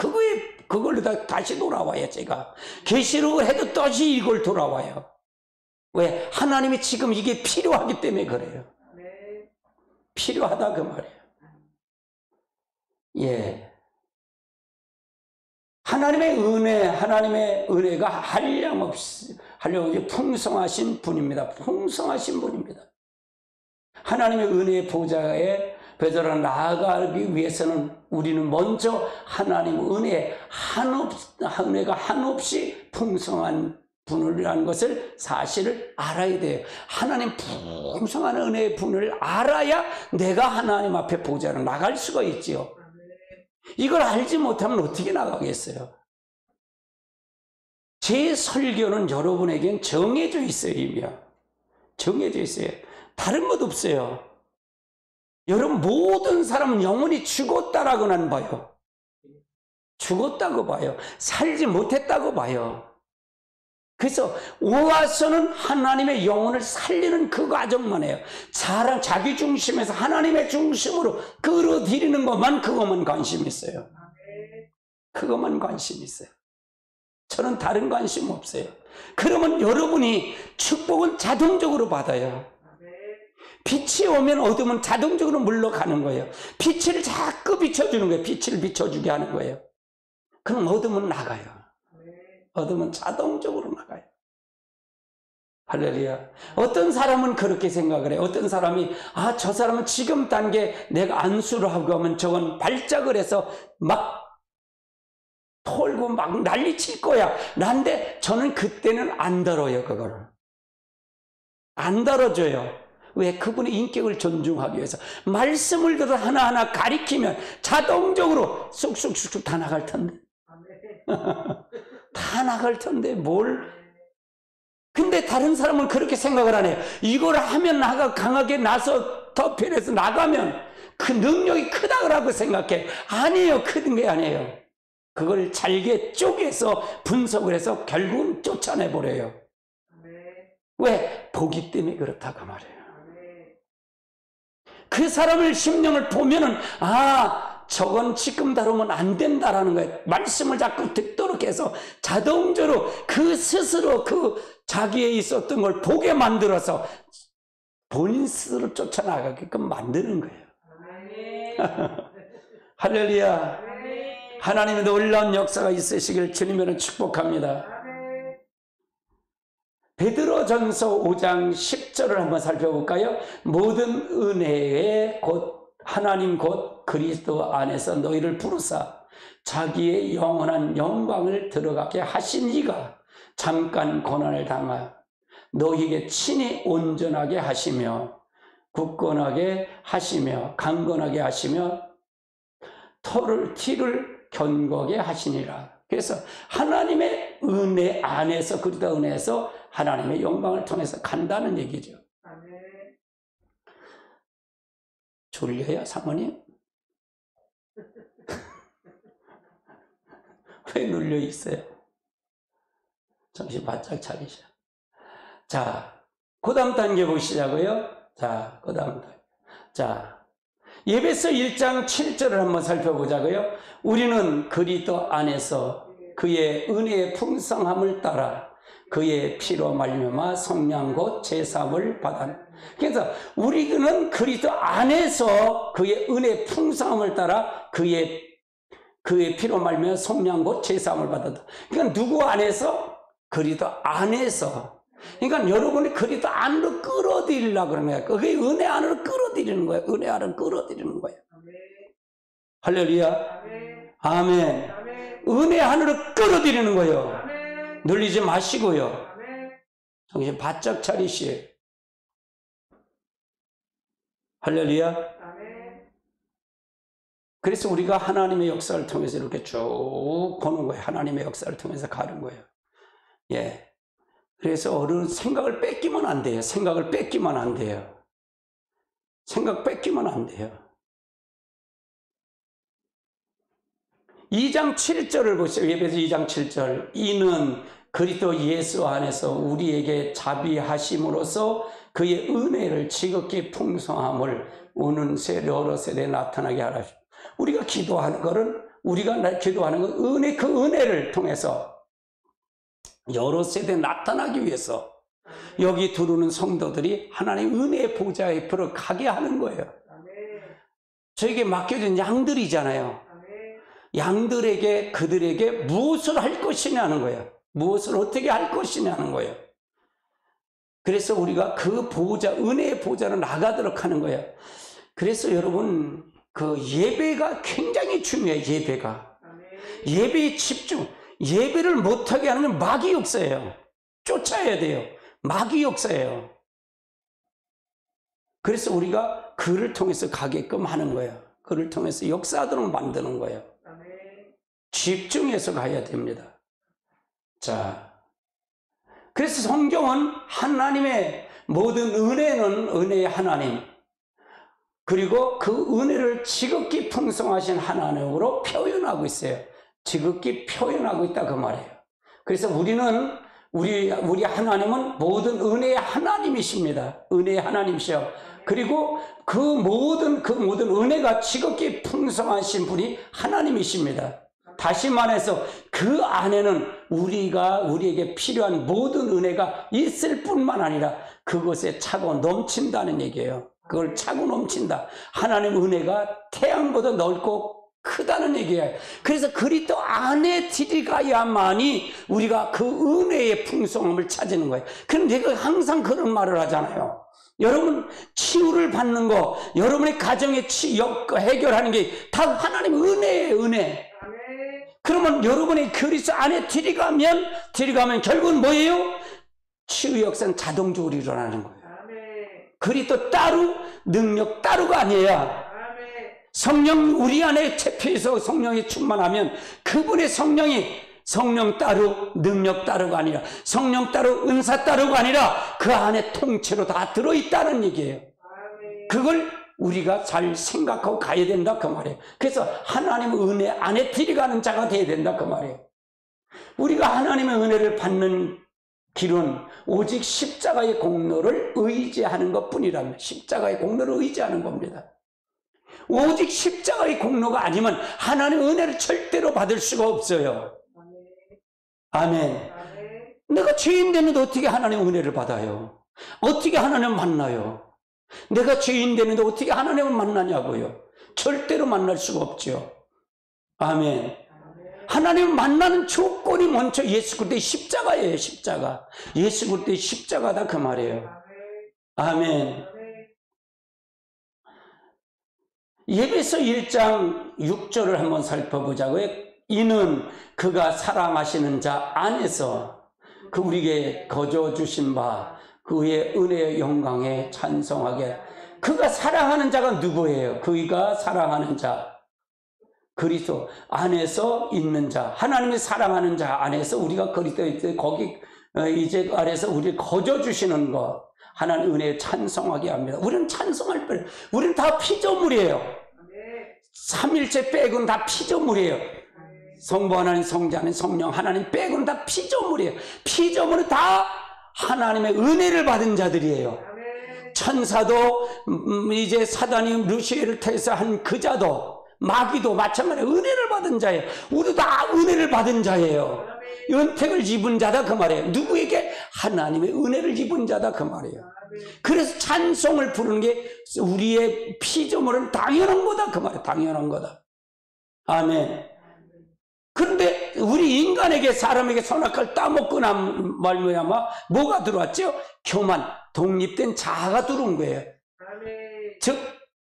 그걸로 다시 돌아와요. 제가 계시록을 해도 다시 이걸 돌아와요. 왜? 하나님이 지금 이게 필요하기 때문에 그래요. 필요하다 그 말이에요. 예. 하나님의 은혜가 한량없이 풍성하신 분입니다. 풍성하신 분입니다. 하나님의 은혜의 보좌에 베드로가 나아가기 위해서는 우리는 먼저 하나님의 은혜가 한없이 풍성한 분이라는 것을 사실을 알아야 돼요. 하나님 풍성한 은혜의 분을 알아야 내가 하나님 앞에 보좌로 나갈 수가 있지요. 이걸 알지 못하면 어떻게 나가겠어요? 제 설교는 여러분에겐 정해져 있어요. 이미요. 정해져 있어요. 다른 것 없어요. 여러분 모든 사람은 영원히 죽었다라고는 봐요. 죽었다고 봐요. 살지 못했다고 봐요. 그래서 와서는 하나님의 영혼을 살리는 그 과정만 해요. 자기 중심에서 하나님의 중심으로 끌어들이는 그것만 관심 있어요. 그것만 관심 있어요. 저는 다른 관심 없어요. 그러면 여러분이 축복은 자동적으로 받아요. 빛이 오면 어둠은 자동적으로 물러가는 거예요. 빛을 자꾸 비춰주는 거예요. 빛을 비춰주게 하는 거예요. 그럼 어둠은 나가요. 어둠은 자동적으로 나가요. 할렐루야. 어떤 사람은 그렇게 생각을 해요. 어떤 사람이 저 사람은 지금 단계 내가 안수를 하고 하면 저건 발작을 해서 막 털고 막 난리칠 거야. 난데 저는 그때는 안 다뤄요. 그거를 안 다뤄줘요. 왜? 그분의 인격을 존중하기 위해서. 말씀을 들어 하나하나 가리키면 자동적으로 쑥쑥쑥쑥 다 나갈 텐데. 다 나갈 텐데 뭘. 근데 다른 사람은 그렇게 생각을 안 해요. 이걸 하면 나가 강하게 나서 터편에서 나가면 그 능력이 크다고 생각해. 아니에요. 큰 게 아니에요. 그걸 잘게 쪼개서 분석을 해서 결국은 쫓아내버려요. 왜? 보기 때문에 그렇다고 말해요. 그 사람을 심령을 보면은 저건 지금 다루면 안 된다라는 거예요. 말씀을 자꾸 듣도록 해서 자동적으로 그 스스로 그 자기에 있었던 걸 보게 만들어서 본인 스스로 쫓아나가게끔 만드는 거예요. 할렐루야. 하나님의 놀라운 역사가 있으시길 주님으로 축복합니다. 베드로전서 5장 10절을 한번 살펴볼까요? 모든 은혜에 하나님 곧 그리스도 안에서 너희를 부르사 자기의 영원한 영광을 들어가게 하신 이가 잠깐 고난을 당하여 너희에게 친히 온전하게 하시며 굳건하게 하시며 강건하게 하시며 티를 견고하게 하시니라. 그래서 하나님의 은혜 안에서 그리스도 은혜에서 하나님의 영광을 통해서 간다는 얘기죠. 졸려요, 사모님? 왜 눌려 있어요? 정신 바짝 차리셔. 자, 그 다음 단계 보시자고요. 자, 그 다음 단계. 자, 에베소 1장 7절을 한번 살펴보자고요. 우리는 그리스도 안에서 그의 은혜의 풍성함을 따라 그의 피로 말미암아 성령 곧 제사함을 받았. 그래서 우리는 그리스도 안에서 그의 은혜의 풍성함을 따라 그의 피로 말미암아 성령 곧 제사함을 받았다. 그러니까 누구 안에서? 그리스도 안에서. 그러니까 여러분이 그리스도 안으로 끌어들이려고 그러는 거예요. 그게 은혜 안으로 끌어들이는 거예요. 은혜 안으로 끌어들이는 거예요. 할렐루야. 아멘. 은혜 안으로 끌어들이는 거예요. 눌리지 마시고요. 정신 바짝 차리시에요. 할렐루야. 그래서 우리가 하나님의 역사를 통해서 이렇게 쭉 보는 거예요. 하나님의 역사를 통해서 가는 거예요. 예. 그래서 어른 생각을 뺏기면 안 돼요. 생각을 뺏기면 안 돼요. 생각 뺏기면 안 돼요. 2장 7절을 보세요. 에베소 2장 7절. 이는 그리스도 예수 안에서 우리에게 자비하심으로써 그의 은혜를 지극히 풍성함을 오는 여러 세대에 나타나게 하라. 우리가 기도하는 것은 기도하는 건 은혜, 그 은혜를 통해서 여러 세대에 나타나기 위해서 여기 들어오는 성도들이 하나님의 은혜의 보좌 옆으로 가게 하는 거예요. 저에게 맡겨진 양들이잖아요. 양들에게 그들에게 무엇을 할 것이냐는 거예요. 무엇을 어떻게 할 것이냐는 거예요. 그래서 우리가 그 보좌, 은혜의 보좌로 나가도록 하는 거예요. 그래서 여러분 그 예배가 굉장히 중요해요. 예배에 집중. 예배를 못하게 하는 마귀 역사예요. 쫓아야 돼요. 마귀 역사예요. 그래서 우리가 그를 통해서 가게끔 하는 거예요. 그를 통해서 역사하도록 만드는 거예요. 집중해서 가야 됩니다. 자, 그래서 성경은 하나님의 모든 은혜는 은혜의 하나님, 그리고 그 은혜를 지극히 풍성하신 하나님으로 표현하고 있어요. 지극히 표현하고 있다 그 말이에요. 그래서 우리는 우리 하나님은 모든 은혜의 하나님이십니다. 은혜의 하나님이셔. 그리고 그 모든 은혜가 지극히 풍성하신 분이 하나님이십니다. 다시 말해서 그 안에는 우리에게 필요한 모든 은혜가 있을 뿐만 아니라 그것에 차고 넘친다는 얘기예요. 그걸 차고 넘친다. 하나님의 은혜가 태양보다 넓고 크다는 얘기예요. 그래서 그리스도 안에 들어가야만이 우리가 그 은혜의 풍성함을 찾는 거예요. 그럼 내가 항상 그런 말을 하잖아요. 여러분 치유를 받는 거, 여러분의 가정의 해결하는 게 다 하나님의 은혜예요. 은혜. 그러면 여러분이 그리스도 안에 들어가면 결국은 뭐예요? 치유 역사는 자동적으로 일어나는 거예요. 그리스도 따로 능력 따로가 아니에요. 성령 우리 안에 체피해서 성령이 충만하면 그분의 성령 따로 능력 따로가 아니라 성령 따로 은사 따로가 아니라 그 안에 통째로 다 들어있다는 얘기예요. 그걸 우리가 잘 생각하고 가야 된다 그 말이에요. 그래서 하나님의 은혜 안에 들어가는 자가 돼야 된다 그 말이에요. 우리가 하나님의 은혜를 받는 길은 오직 십자가의 공로를 의지하는 것뿐이라면, 십자가의 공로를 의지하는 겁니다. 오직 십자가의 공로가 아니면 하나님의 은혜를 절대로 받을 수가 없어요. 아멘. 내가 죄인 되는데 어떻게 하나님의 은혜를 받아요? 어떻게 하나님을 만나요? 내가 죄인 되는데 어떻게 하나님을 만나냐고요? 절대로 만날 수가 없죠. 아멘. 하나님을 만나는 조건이 먼저 예수 그리스도의 십자가예요. 십자가. 예수 그리스도의 십자가다 그 말이에요. 아멘. 에베소 1장 6절을 한번 살펴보자고요. 이는 그가 사랑하시는 자 안에서 그 우리에게 거저 주신 바 그의 은혜의 영광에 찬송하게. 그가 사랑하는 자가 누구예요? 그가 사랑하는 자, 그리스도 안에서 있는 자, 하나님이 사랑하는 자 안에서 우리가 그리스도 이제 거기 이제 아래서 우리를 거저 주시는 것, 하나님 은혜에 찬송하게 합니다. 우리는 찬송할 뻔, 우리는 다 피조물이에요. 삼일체 빼고는 다 피조물이에요. 성부 하나님, 성자 하나님, 성령 하나님 빼고는 다 피조물이에요. 피조물은 다 하나님의 은혜를 받은 자들이에요. 천사도 이제 사단이 루시엘을 통해서 한 그 자도 마귀도 마찬가지로 은혜를 받은 자예요. 우리도 다 은혜를 받은 자예요. 은택을 입은 자다 그 말이에요. 누구에게? 하나님의 은혜를 입은 자다 그 말이에요. 그래서 찬송을 부르는 게 우리의 피조물은 당연한 거다 그 말이에요. 당연한 거다. 아멘. 그런데 우리 인간에게, 사람에게 선악을 따먹고 난 말미암아 뭐가 들어왔죠? 교만, 독립된 자아가 들어온 거예요. 즉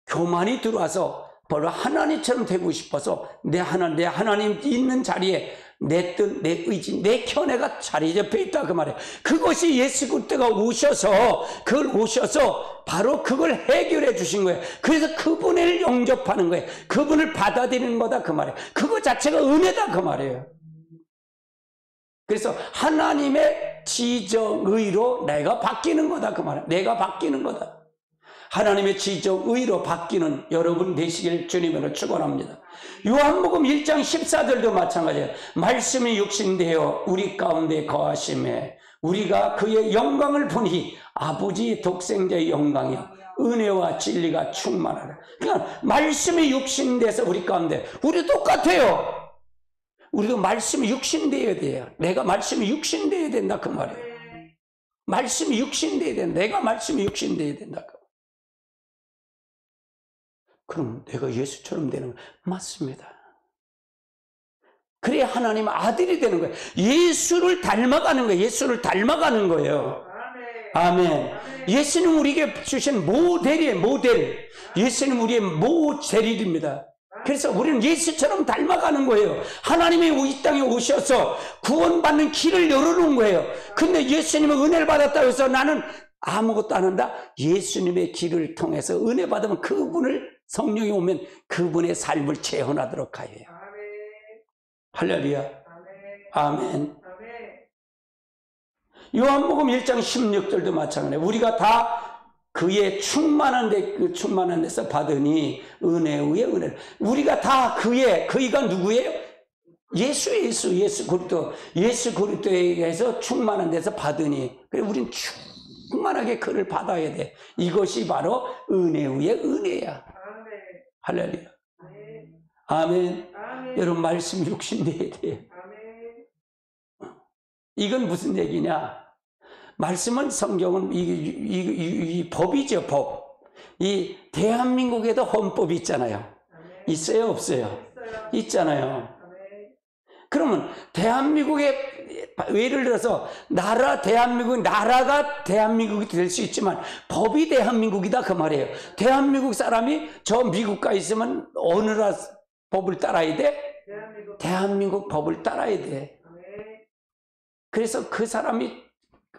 교만이 들어와서 바로 하나님처럼 되고 싶어서 내 하나님 있는 자리에 내 뜻, 내 의지, 내 견해가 자리 잡혀 있다 그 말이에요. 그것이 예수 그리스도가 오셔서 바로 그걸 해결해 주신 거예요. 그래서 그분을 영접하는 거예요. 그분을 받아들이는 거다 그 말이에요. 그거 자체가 은혜다 그 말이에요. 그래서 하나님의 지정의로 내가 바뀌는 거다 그 말이에요. 내가 바뀌는 거다. 하나님의 지정의로 바뀌는 여러분 되시길 주님으로 축원합니다. 요한복음 1장 14절도 마찬가지예요. 말씀이 육신되어 우리 가운데 거하심에 우리가 그의 영광을 보니 아버지 독생자의 영광이요 은혜와 진리가 충만하라. 그러니까 말씀이 육신돼서 우리 가운데, 우리 똑같아요. 우리도 말씀이 육신되어야 돼요. 내가 말씀이 육신되어야 된다 그 말이에요. 말씀이 육신되어야 된다. 내가 말씀이 육신되어야 된다. 그럼 내가 예수처럼 되는 거 맞습니다. 그래야 하나님 아들이 되는 거예요. 예수를 닮아가는 거예요. 예수를 닮아가는 거예요. 아멘. 예수는 우리에게 주신 모델이에요. 모델. 예수는 우리의 모델입니다. 그래서 우리는 예수처럼 닮아가는 거예요. 하나님이 이 땅에 오셔서 구원받는 길을 열어놓은 거예요. 근데 예수님은 은혜를 받았다고 해서 나는 아무것도 안 한다? 예수님의 길을 통해서 은혜 받으면 그분을, 성령이 오면 그분의 삶을 재현하도록 하여요. 할렐루야. 아멘. 요한복음 1장 16절도 마찬가지예요. 우리가 다 그의 충만한 데서 받으니 은혜 위에 은혜를. 우리가 다 그이가 누구예요? 예수 그리스도. 예수 그리스도에게서 충만한 데서 받으니. 그래 우리는 충만하게 그를 받아야 돼. 이것이 바로 은혜 위에 은혜야. 할렐루야. 아멘. 여러분 말씀 육신돼야 돼요. 이건 무슨 얘기냐? 말씀은, 성경은 이 법이죠, 법. 이 대한민국에도 헌법이 있잖아요. 있어요, 없어요? 있잖아요. 그러면 대한민국에, 예를 들어서 나라가 대한민국이 될 수 있지만 법이 대한민국이다 그 말이에요. 대한민국 사람이 저 미국가 있으면 어느 나라 법을 따라야 돼? 대한민국 법을 따라야 돼. 그래서 그 사람이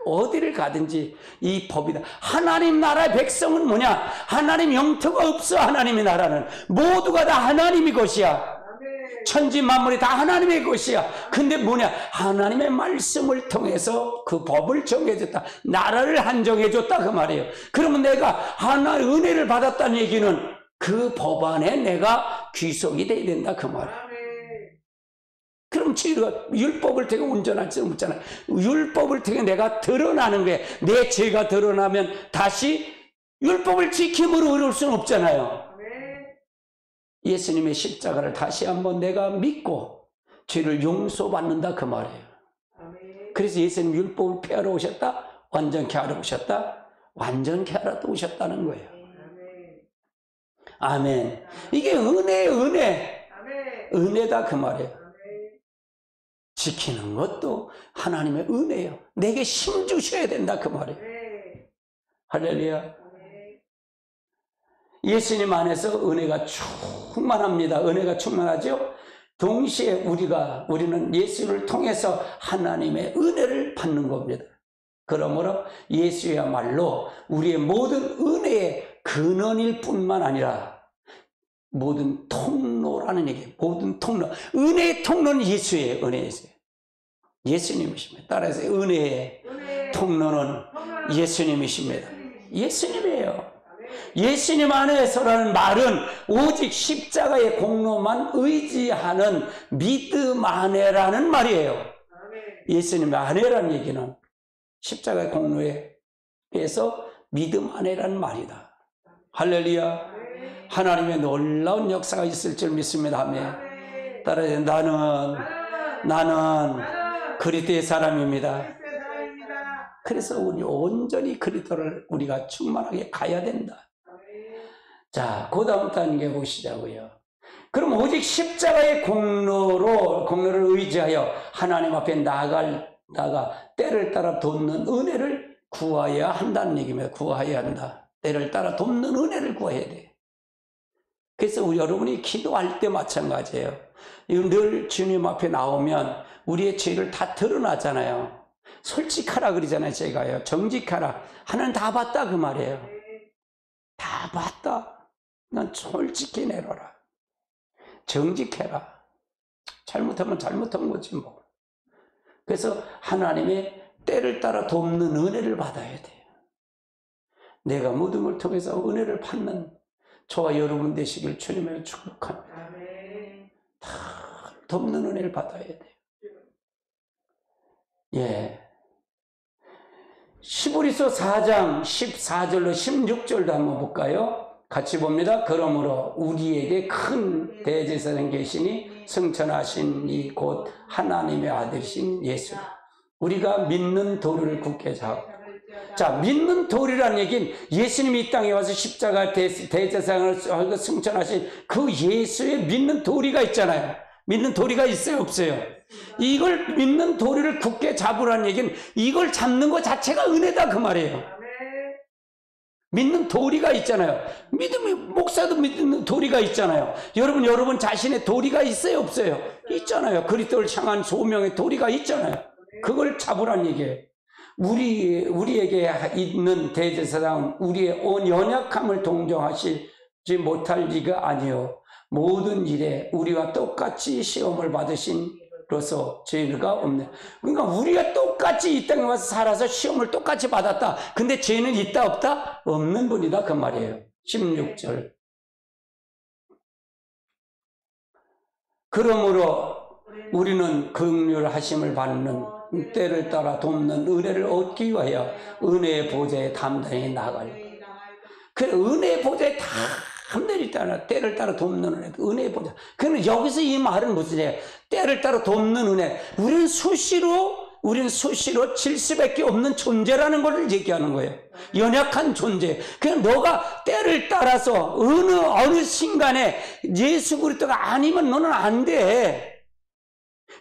어디를 가든지 이 법이다. 하나님 나라의 백성은 뭐냐? 하나님 영토가 없어. 하나님의 나라는 모두가 다 하나님의 것이야. 천지 만물이 다 하나님의 것이야. 근데 뭐냐? 하나님의 말씀을 통해서 그 법을 정해줬다. 나라를 한정해줬다 그 말이에요. 그러면 내가 하나의 은혜를 받았다는 얘기는 그 법 안에 내가 귀속이 돼야 된다 그 말이에요. 그럼 죄가 율법을 통해 운전할 수 없잖아요. 율법을 통해 내가 드러나는 거예요. 내 죄가 드러나면 다시 율법을 지킴으로 이룰 수는 없잖아요. 예수님의 십자가를 다시 한번 내가 믿고 죄를 용서받는다 그 말이에요. 그래서 예수님 율법을 폐하러 오셨다? 완전케 하러 오셨다? 완전케 하러 또 오셨다는 거예요. 아멘. 이게 은혜다 그 말이에요. 지키는 것도 하나님의 은혜예요. 내게 힘 주셔야 된다 그 말이에요. 할렐루야. 예수님 안에서 은혜가 충만합니다. 은혜가 충만하죠. 동시에 우리는 예수를 통해서 하나님의 은혜를 받는 겁니다. 그러므로 예수야말로 우리의 모든 은혜의 근원일 뿐만 아니라 모든 통로라는 얘기예요. 모든 통로. 은혜의 통로는 예수예요. 은혜예요. 예수님이십니다. 따라서 은혜의 통로는 예수님이십니다. 예수님이에요. 예수님 안에서라는 말은 오직 십자가의 공로만 의지하는 믿음 안에라는 말이에요. 예수님 안에라는 얘기는 십자가의 공로에 비해서 믿음 안에라는 말이다. 할렐루야. 하나님의 놀라운 역사가 있을 줄 믿습니다. 아멘. 따라서 나는 그리스도의 사람입니다. 그래서 우리 온전히 그리스도를 우리가 충만하게 가야 된다. 자, 그 다음 단계 보시자고요. 그럼 오직 십자가의 공로를 의지하여 하나님 앞에 나가 때를 따라 돕는 은혜를 구하여야 한다는 얘기입니다. 구하여야 한다. 때를 따라 돕는 은혜를 구해야 돼. 그래서 우리 여러분이 기도할 때 마찬가지예요. 늘 주님 앞에 나오면 우리의 죄를 다 드러나잖아요. 솔직하라 그러잖아요. 제가요. 정직하라. 하나님 다 봤다 그 말이에요. 다 봤다. 난 솔직히 내려라. 정직해라. 잘못하면 잘못한 거지 뭐. 그래서 하나님의 때를 따라 돕는 은혜를 받아야 돼요. 내가 모든 통해서 은혜를 받는 저와 여러분 되시길 주님을 축복합니다. 다 돕는 은혜를 받아야 돼요. 예. 히브리서 4장 14절로 16절도 한번 볼까요? 같이 봅니다. 그러므로 우리에게 큰 대제사장 계시니 승천하신 이 곧 하나님의 아들이신 예수. 우리가 믿는 도리를 굳게 잡고. 자, 믿는 도리라는 얘기는 예수님이 이 땅에 와서 십자가 대제사장을 승천하신 그 예수의 믿는 도리가 있잖아요. 믿는 도리가 있어요, 없어요? 이걸 믿는 도리를 굳게 잡으라는 얘기는 이걸 잡는 것 자체가 은혜다 그 말이에요. 믿는 도리가 있잖아요. 믿음이 목사도 믿는 도리가 있잖아요. 여러분 자신의 도리가 있어요, 없어요? 있잖아요. 그리스도를 향한 소명의 도리가 있잖아요. 그걸 잡으라는 얘기예요. 우리에게 있는 대제사장은 우리의 온 연약함을 동정하시지 못할 리가 아니요 모든 일에 우리와 똑같이 시험을 받으신 로서 죄가 없네. 그러니까 우리가 똑같이 이 땅에 와서 살아서 시험을 똑같이 받았다. 근데 죄는 있다 없다? 없는 분이다 그 말이에요. 16절. 그러므로 우리는 긍휼하심을 받는 때를 따라 돕는 은혜를 얻기 위하여 은혜의 보좌에 담당히 나가려. 그 은혜의 보좌에 담대히 따라 때를 따라 돕는 은혜, 은혜의 보좌. 그러면 여기서 이 말은 무슨 얘기예요? 때를 따라 돕는 은혜. 우리는 수시로 질 수밖에 없는 존재라는 걸 얘기하는 거예요. 연약한 존재. 그냥 너가 때를 따라서 어느 순간에 예수 그리스도가 아니면 너는 안 돼.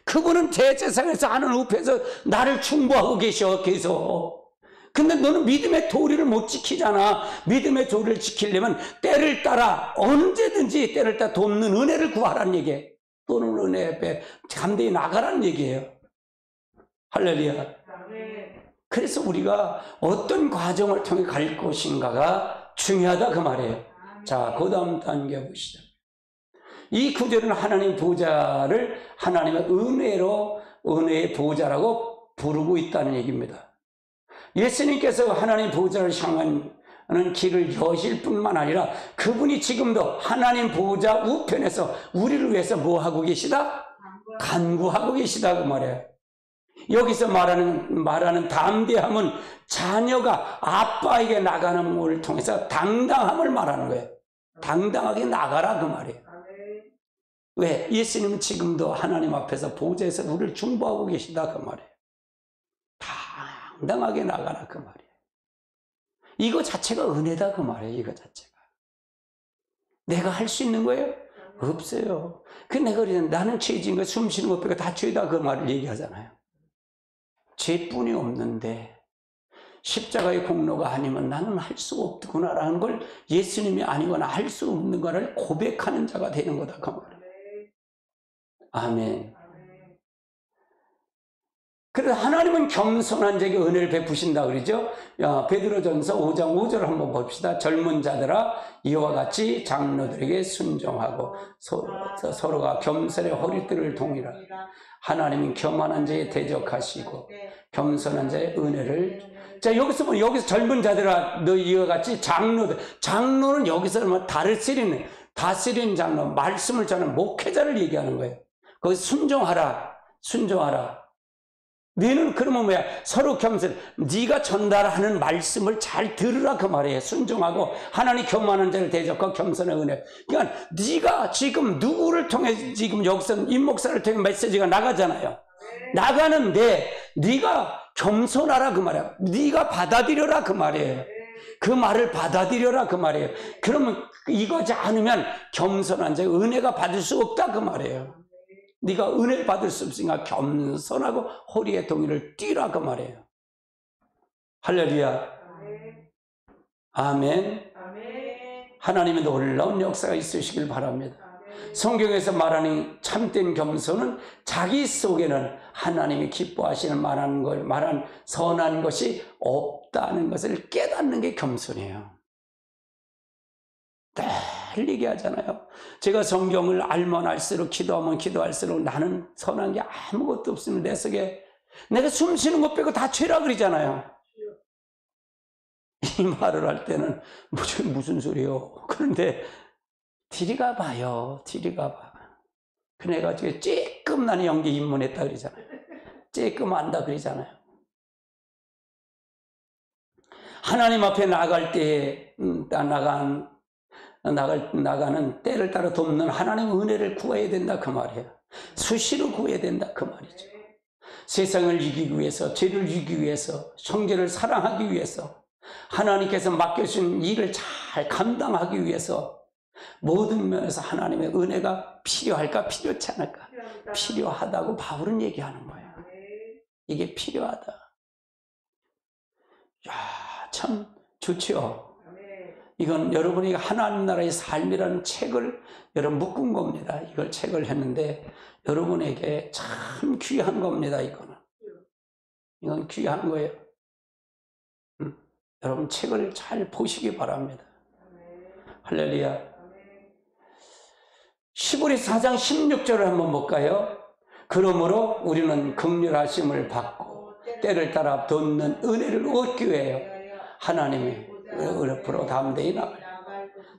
그분은 대제사장에서 하는 우편에서 나를 충고하고 계셔 계속. 근데 너는 믿음의 도리를 못 지키잖아. 믿음의 도리를 지키려면 때를 따라 언제든지 때를 따라 돕는 은혜를 구하라는 얘기예요. 또는 은혜 앞에 감대히 나가라는 얘기예요. 할렐루야. 그래서 우리가 어떤 과정을 통해 갈 것인가가 중요하다 그 말이에요. 자, 그 다음 단계 보시죠. 이 구절은 하나님 보좌를 하나님의 은혜의 보좌라고 부르고 있다는 얘기입니다. 예수님께서 하나님 보좌를 향하는 길을 여실 뿐만 아니라 그분이 지금도 하나님 보좌 우편에서 우리를 위해서 뭐 하고 계시다? 간구하고 계시다 그 말이에요. 여기서 말하는 담대함은 자녀가 아빠에게 나가는 것을 통해서 당당함을 말하는 거예요. 당당하게 나가라 그 말이에요. 왜? 예수님은 지금도 하나님 앞에서 보좌에서 우리를 중보하고 계시다 그 말이에요. 당당하게 나가라 그 말이에요. 이거 자체가 은혜다 그 말이에요. 이거 자체가 내가 할 수 있는 거예요? 없어요. 그 내가 그러잖아요. 나는 죄진 거 숨 쉬는 것 빼고 다 죄다 그 말을 얘기하잖아요. 죄뿐이 없는데 십자가의 공로가 아니면 나는 할 수 없구나라는 걸 예수님이 아니거나 할 수 없는 거를 고백하는 자가 되는 거다 그 말이에요. 아멘. 그래서 하나님은 겸손한 자에게 은혜를 베푸신다 그러죠. 베드로전서 5장 5절을 한번 봅시다. 젊은 자들아 이와 같이 장로들에게 순종하고 서로가 겸손의 허리띠를 동일하라. 하나님은 겸손한 자에 대적하시고 겸손한 자의 은혜를. 자, 여기서 젊은 자들아 너 이와 같이 장로는 여기서 다스리는 장로, 말씀을 전하는 목회자를 얘기하는 거예요. 거기서 순종하라. 너는 그러면 뭐야? 서로 겸손. 네가 전달하는 말씀을 잘 들으라 그 말이에요. 순종하고 하나님 교만한 자를 대적하고 겸손의 은혜. 그러니까 네가 지금 누구를 통해 지금 여기서 임 목사를 통해 메시지가 나가잖아요. 나가는데 네가 겸손하라 그 말이야. 네가 받아들여라 그 말이에요. 그 말을 받아들여라 그 말이에요. 그러면 이거지 않으면 겸손한 자 은혜가 받을 수 없다 그 말이에요. 네가 은혜를 받을 수 없으니까 겸손하고 허리에 동이를 띠라 그 말이에요. 할렐루야. 아멘. 하나님의 놀라운 역사가 있으시길 바랍니다. 성경에서 말하는 참된 겸손은 자기 속에는 하나님이 기뻐하시는 말한 선한 것이 없다는 것을 깨닫는 게 겸손이에요. 늘 얘기하잖아요. 제가 성경을 알면 알수록 기도하면 기도할수록 나는 선한 게 아무것도 없으면 내 속에 내가 숨 쉬는 것 빼고 다 죄라 그러잖아요. 이 말을 할 때는 무슨 소리요? 그런데 디리가 봐요. 디리가 봐. 그래가지고 쬐끔 나는 연기 입문했다 그러잖아요. 쬐끔 안다 그러잖아요. 하나님 앞에 나갈 때에 나가는 때를 따라 돕는 하나님의 은혜를 구해야 된다 그 말이에요. 수시로 구해야 된다 그 말이죠. 세상을 이기기 위해서, 죄를 이기기 위해서, 형제를 사랑하기 위해서, 하나님께서 맡겨준 일을 잘 감당하기 위해서 모든 면에서 하나님의 은혜가 필요할까 필요치 않을까? 필요하다고 바울은 얘기하는 거예요. 이게 필요하다. 야, 참 좋죠. 이건 여러분이 하나님 나라의 삶이라는 책을 여러분 묶은 겁니다. 이걸 책을 했는데 여러분에게 참 귀한 겁니다. 이건 귀한 거예요. 여러분 책을 잘 보시기 바랍니다. 할렐루야. 시브리 4장 16절을 한번 볼까요? 그러므로 우리는 긍휼하심을 받고 때를 따라 돕는 은혜를 얻기 위하여 하나님의 앞으로 담대히 나갈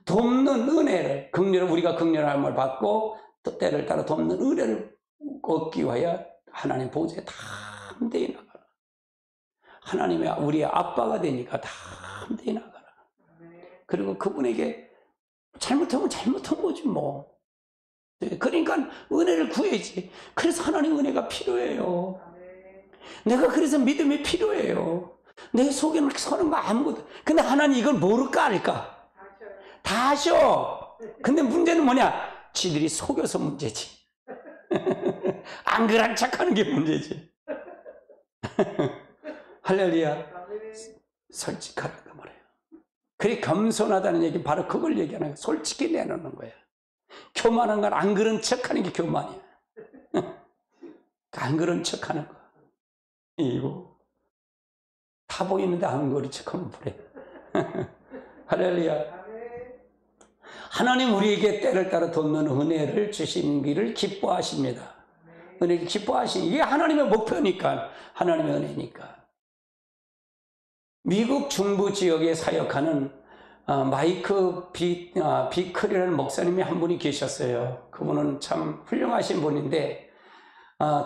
돕는 은혜를 우리가 긍휼함을 받고 또 때를 따라 돕는 은혜를 얻기 위하여 하나님 보좌에 담대히 나가라. 하나님이 우리의 아빠가 되니까 담대히 나가라. 그리고 그분에게 잘못하면 잘못한 거지 뭐. 그러니까 은혜를 구해야지. 그래서 하나님 은혜가 필요해요. 내가 그래서 믿음이 필요해요. 내 속에는 서는 거 아무것도. 근데 하나님 이걸 모를까 알까? 다 아셔. 근데 문제는 뭐냐? 지들이 속여서 문제지. 안 그런 척하는 게 문제지. 할렐루야. 솔직하다고 말해요. 그래 겸손하다는 얘기 바로 그걸 얘기하는 거야. 솔직히 내놓는 거야. 교만한 건 안 그런 척하는 게 교만이야. 안 그런 척하는 거. 이거 다 보이는데 안 그런 척하면 그래. 할렐루야. 하나님 우리에게 때를 따라 돕는 은혜를 주시기를 기뻐하십니다. 은혜를 기뻐하시니 이게 하나님의 목표니까, 하나님의 은혜니까. 미국 중부 지역에 사역하는 마이크 비클이라는 목사님이 한 분이 계셨어요. 그분은 참 훌륭하신 분인데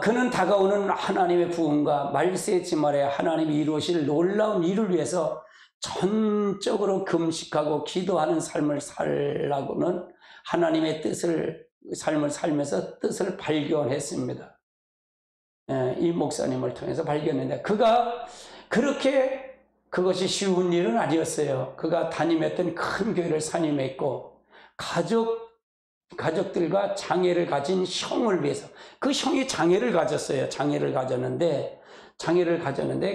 그는 다가오는 하나님의 부흥과 말세의 지말에 하나님이 이루실 놀라운 일을 위해서 전적으로 금식하고 기도하는 삶을 살라고는 하나님의 삶을 살면서 뜻을 발견했습니다. 이 목사님을 통해서 발견했는데 그가 그렇게 그것이 쉬운 일은 아니었어요. 그가 담임했던 큰 교회를 선임했고 가족들과 장애를 가진 형을 위해서, 그 형이 장애를 가졌어요. 장애를 가졌는데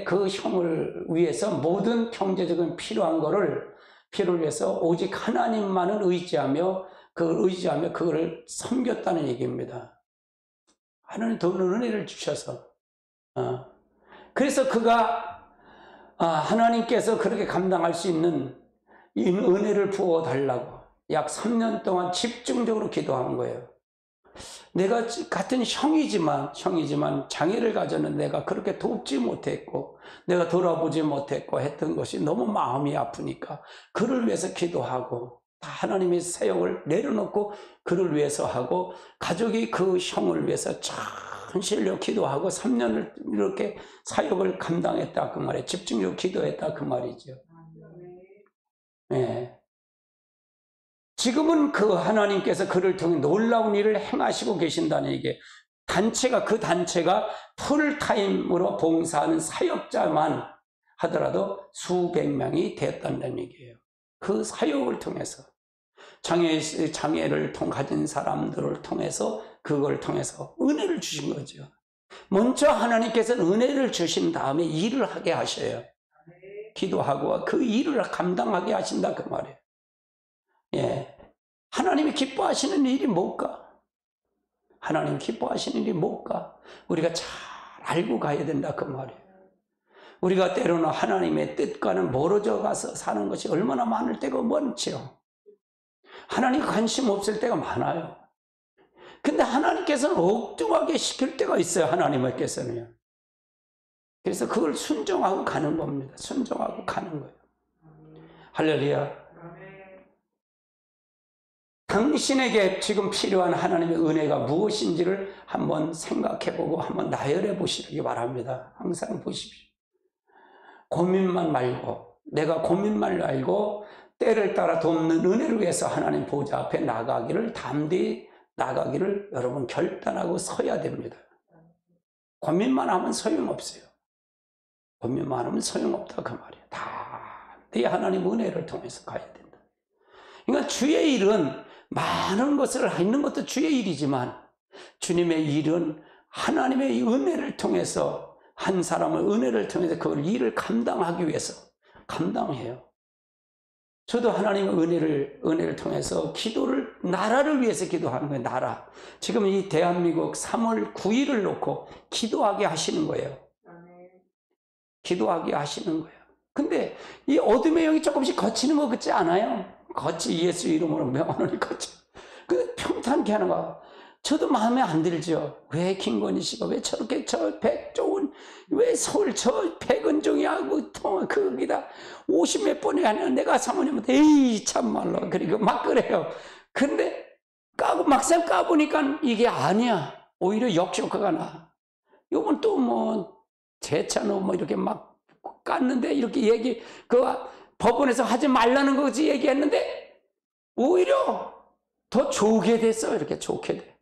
그 형을 위해서 모든 경제적인 필요를 위해서 오직 하나님만을 의지하며 그거를 섬겼다는 얘기입니다. 하나님 더 은혜를 주셔서 그래서 그가 하나님께서 그렇게 감당할 수 있는 이 은혜를 부어달라고 약 3년 동안 집중적으로 기도한 거예요. 내가 같은 형이지만 장애를 가졌는 내가 그렇게 돕지 못했고 내가 돌아보지 못했고 했던 것이 너무 마음이 아프니까 그를 위해서 기도하고 다 하나님의 사역을 내려놓고 그를 위해서 하고 가족이 그 형을 위해서 참 헌신력 기도하고 3년을 이렇게 사역을 감당했다 그 말이에요. 집중력 기도했다 그 말이죠. 예. 지금은 그 하나님께서 그를 통해 놀라운 일을 행하시고 계신다는 얘기예요. 그 단체가 풀타임으로 봉사하는 사역자만 하더라도 수백 명이 되었다는 얘기예요. 그 사역을 통해서 장애를 가진 사람들을 통해서 그걸 통해서 은혜를 주신 거죠. 먼저 하나님께서는 은혜를 주신 다음에 일을 하게 하셔요. 기도하고 그 일을 감당하게 하신다 그 말이에요. 예. 하나님이 기뻐하시는 일이 뭘까? 하나님 기뻐하시는 일이 뭘까? 우리가 잘 알고 가야 된다 그 말이에요. 우리가 때로는 하나님의 뜻과는 멀어져 가서 사는 것이 얼마나 많을 때가 많죠. 하나님 관심 없을 때가 많아요. 근데 하나님께서는 엉뚱하게 시킬 때가 있어요. 하나님께서는요. 그래서 그걸 순종하고 가는 겁니다. 순종하고 가는 거예요. 할렐루야. 당신에게 지금 필요한 하나님의 은혜가 무엇인지를 한번 생각해보고 한번 나열해 보시기 바랍니다. 항상 보십시오. 고민만 말고, 내가 고민만 말고 때를 따라 돕는 은혜를 위해서 하나님 보좌 앞에 담대히 나가기를 여러분 결단하고 서야 됩니다. 고민만 하면 소용없어요. 고민만 하면 소용없다 그 말이에요. 담대히 하나님 은혜를 통해서 가야 된다. 그러니까 주의 일은 많은 것을 하는 것도 주의 일이지만 주님의 일은 하나님의 은혜를 통해서 한 사람의 은혜를 통해서 그 일을 감당하기 위해서 감당해요. 저도 하나님의 은혜를 통해서 나라를 위해서 기도하는 거예요. 나라. 지금 이 대한민국 3월 9일을 놓고 기도하게 하시는 거예요. 기도하게 하시는 거예요. 근데 이 어둠의 영이 조금씩 거치는 것 같지 않아요? 예수 이름으로 명언을 거쳐. 근데 평탄케 하는 거. 저도 마음에 안 들죠. 왜 김건희 씨가 왜 저렇게 왜 서울 백은종이하고 거기다 50몇 번에 하냐. 내가 사모님한테 에이 참말로 그리고 막 그래요. 근데 막상 까보니까 이게 아니야. 오히려 역효과가 나. 요번 또 재찬호 이렇게 막 깠는데 이렇게 법원에서 하지 말라는 거지 얘기했는데 오히려 더 좋게 됐어. 이렇게 좋게 돼.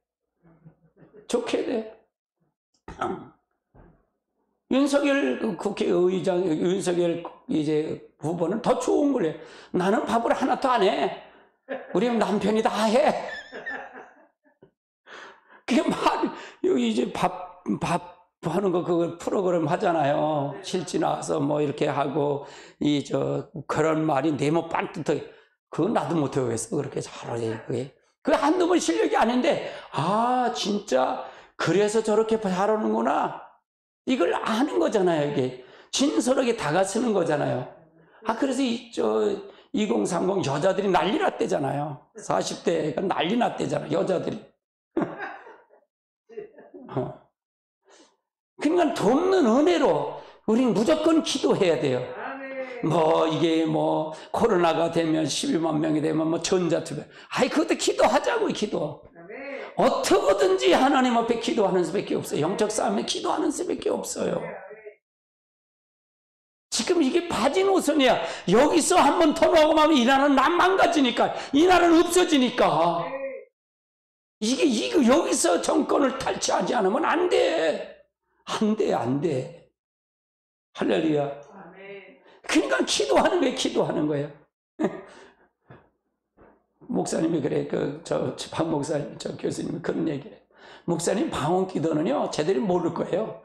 윤석열 국회의장, 윤석열 후보는 더 좋은 거래. 나는 밥을 하나도 안 해. 우리 남편이 다 해. 그게 밥 하는 거 그거 프로그램 하잖아요. 실지 나와서 이렇게 하고 그런 말이 내모 반듯하게 그건 나도 못하겠어. 그렇게 잘하지. 그 한두 번 실력이 아닌데 진짜 그래서 저렇게 잘하는구나. 이걸 아는 거잖아요. 이게 진솔하게 다가서는 거잖아요. 그래서 2030 여자들이 난리 났대잖아요. 40대가 난리 났대잖아요. 여자들이. 그러니까 돕는 은혜로 우리는 무조건 기도해야 돼요. 이게 코로나가 되면 12만 명이 되면 전자투표. 그것도 기도하자고, 기도. 어떻게든지 하나님 앞에 기도하는 수밖에 없어요. 영적 싸움에 기도하는 수밖에 없어요. 지금 이게 바지노선이야. 여기서 한 번 더 나오면 이 나라는 망가지니까, 이 나라는 없어지니까. 이거 여기서 정권을 탈취하지 않으면 안 돼. 안 돼. 할렐루야. 그러니까 기도하는 거예요. 목사님이 그래, 박 목사님, 교수님이 그런 얘기를 해요. 목사님 방언 기도는요, 제대로 모를 거예요.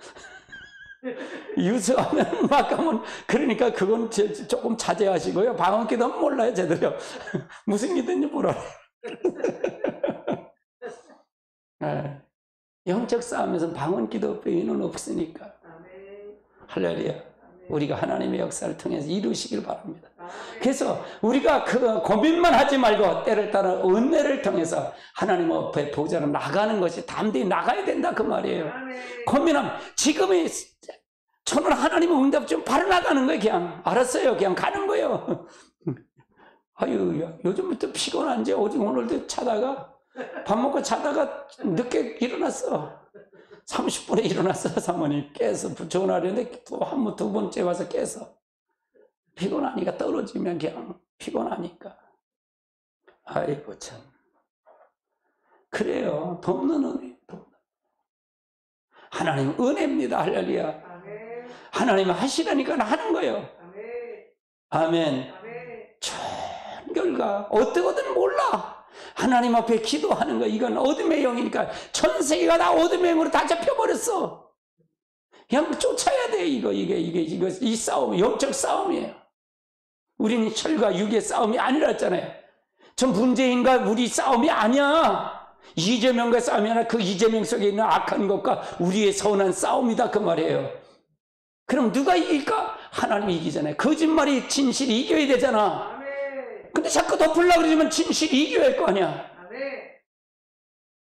유수하면 막 하면, 그러니까 그건 조금 자제하시고요. 방언 기도는 몰라요, 제대로. 무슨 기도인지 몰라요. 영적 싸움에서 방언 기도 빼이는 없으니까. 할렐루야. 우리가 하나님의 역사를 통해서 이루시길 바랍니다. 그래서 우리가 그 고민만 하지 말고 때를 따라 은혜를 통해서 하나님 앞에 보좌로 나가는 것이 담대히 나가야 된다 그 말이에요. 고민하면 지금의 저는 하나님의 응답 좀 바로 나가는 거예요. 그냥 알았어요. 그냥 가는 거예요. 요즘부터 피곤한지 오늘도 밥 먹고 자다가 늦게 일어났어. 30분에 일어났어. 사모님 깨서 전화하려는데 또 한 번, 두 번째 와서 깨서 피곤하니까 떨어지면 그냥 피곤하니까. 아이고 참. 그래요. 돕는 은혜. 하나님 은혜입니다. 할렐루야. 하나님 하시라니까 하는 거예요. 아멘. 좋은 결과 어떻거든 몰라. 하나님 앞에 기도하는 거 이건 어둠의 영이니까 전 세계가 다 어둠의 영으로 다 잡혀버렸어. 그냥 쫓아야 돼. 이 싸움 영적 싸움이에요. 우리는 혈과 육의 싸움이 아니라 했잖아요. 전 문재인과 우리 싸움이 아니야. 이재명과 싸움이 아니라 그 이재명 속에 있는 악한 것과 우리의 선한 싸움이다 그 말이에요. 그럼 누가 이길까? 하나님이 이기잖아요. 거짓말이 진실이 이겨야 되잖아. 근데 자꾸 덮으려고 그러지만 진실이 이겨야 할 거 아니야.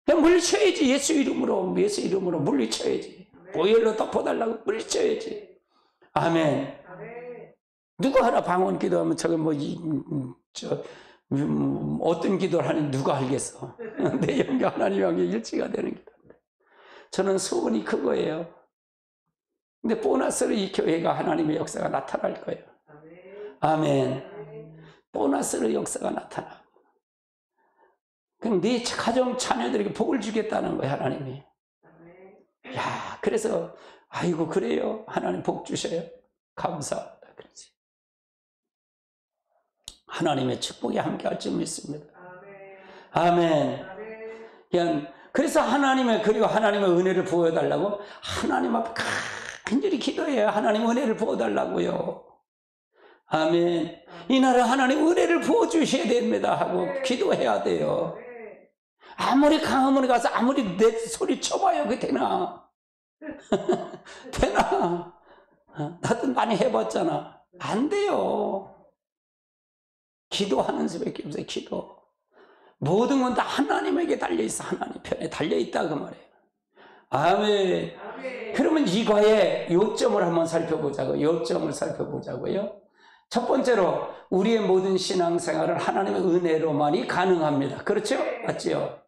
그냥 물리쳐야지. 예수 이름으로 물리쳐야지. 보혈로 덮어달라고 물리쳐야지. 아멘. 누가 하나 방언 기도하면 저게 어떤 기도를 하는지 누가 알겠어. 내 영과 하나님 영이 일치가 되는 기도인데. 저는 소원이 그거예요. 근데 보너스로 이 교회가 하나님의 역사가 나타날 거예요. 아멘. 보너스로 역사가 나타나고. 그럼 네 가정 자녀들에게 복을 주겠다는 거예요, 하나님이. 야, 그래서 아이고 그래요. 하나님 복 주셔요. 감사합니다. 그렇지. 하나님의 축복이 함께할 줄 믿습니다. 아멘. 그냥 그래서 그리고 하나님의 은혜를 부어달라고 하나님 앞에 간절히 기도해요. 하나님 은혜를 부어달라고요. 아멘. 이 나라 하나님 은혜를 부어주셔야 됩니다 하고 기도해야 돼요. 아무리 강화문에 가서 아무리 내 소리 쳐봐요. 그게 되나? 되나? 나도 많이 해봤잖아. 안 돼요. 기도하는 수밖에 없어요. 기도. 모든 건 다 하나님에게 달려있어. 하나님 편에 달려있다 그 말이에요. 아멘. 그러면 이과의 요점을 한번 살펴보자고요. 첫 번째로 우리의 모든 신앙생활은 하나님의 은혜로만이 가능합니다. 그렇죠? 맞죠?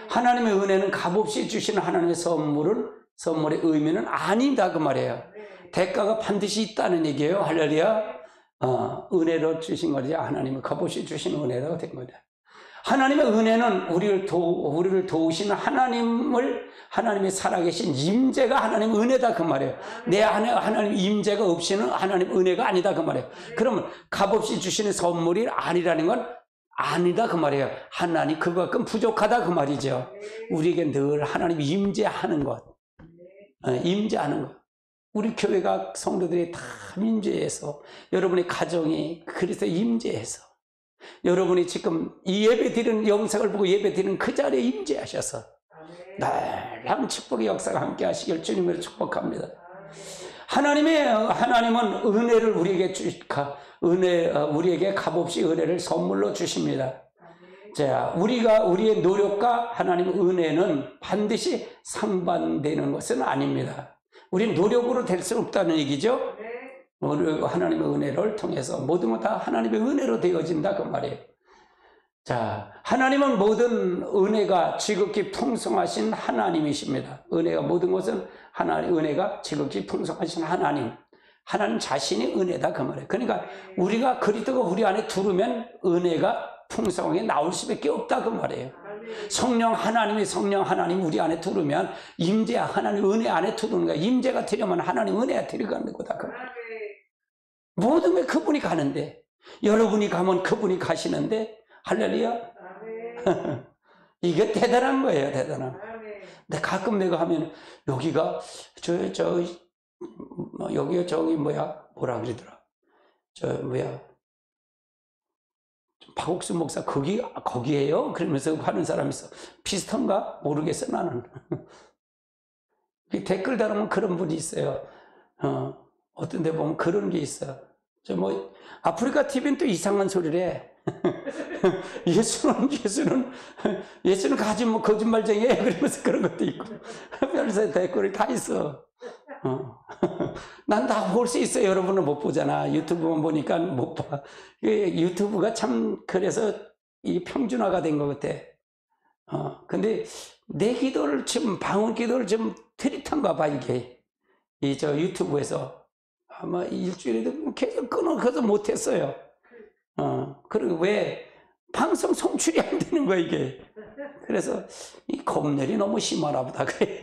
하나님의 은혜는 값없이 주시는 하나님의 선물의 의미는 아니다 그 말이에요. 대가가 반드시 있다는 얘기예요. 할렐루야. 은혜로 주신 거지. 하나님은 값없이 주신 은혜로 된 거다. 하나님의 은혜는 우리를 도우시는 하나님의 살아계신 임재가 하나님의 은혜다 그 말이에요. 내 안에 하나님 임재가 없이는 하나님 은혜가 아니다 그 말이에요. 그러면 값없이 주시는 선물이 아니라는 건 아니다 그 말이에요. 하나님 그것만큼 부족하다 그 말이죠. 우리에게 늘 하나님 임재하는 것. 임재하는 것. 우리 교회가 성도들이 다 임재해서 여러분의 가정이 그리스도 임재해서 여러분이 지금 이 예배 드리는 영상을 보고 예배 드리는 그 자리에 임재하셔서 놀라운 축복의 역사가 함께 하시길 주님으로 축복합니다. 하나님은 은혜를 우리에게 값없이 은혜를 선물로 주십니다. 자, 우리의 노력과 하나님의 은혜는 반드시 상반되는 것은 아닙니다. 우리는 노력으로 될 수 없다는 얘기죠. 하나님의 은혜를 통해서 모든 것 다 하나님의 은혜로 되어진다 그 말이에요. 자, 하나님은 모든 은혜가 지극히 풍성하신 하나님이십니다. 모든 것은 은혜가 지극히 풍성하신 하나님 자신이 은혜다 그 말이에요. 그러니까 우리가 그리스도가 우리 안에 들으면 은혜가 풍성하게 나올 수밖에 없다 그 말이에요. 성령 하나님 우리 안에 들으면 하나님 은혜 안에 들어오는 거야. 임재가 되려면 하나님 은혜가 들어가는 거다 그 말이에요. 모든 게 그분이 가는데 여러분이 가면 그분이 가시는데 할렐루야. 이게 대단한 거예요. 대단한. 근데 가끔 내가 하면 여기가 여기가 저기 뭐라 그러더라. 박옥수 목사 거기에요? 그러면서 하는 사람이 있어. 비슷한가? 모르겠어 나는. 댓글 달으면 그런 분이 있어요. 어떤 데 보면 그런 게 있어. 아프리카 TV는 또 이상한 소리를 해. 예수는 가지 거짓말쟁이에요. 그러면서 그런 것도 있고. 별세 댓글이 다 있어. 난 다 볼 수 있어요. 여러분은 못 보잖아. 유튜브만 보니까 못 봐. 유튜브가 참 그래서 이게 평준화가 된 것 같아. 근데 내 기도를 지금 방언 기도를 좀 트릿한가 봐 이게. 이 저 유튜브에서 아마 일주일에도 계속 끊어서 못했어요. 그리고 왜 방송 송출이 안 되는 거야 이게. 그래서 이 검열이 너무 심하나 보다 그래요.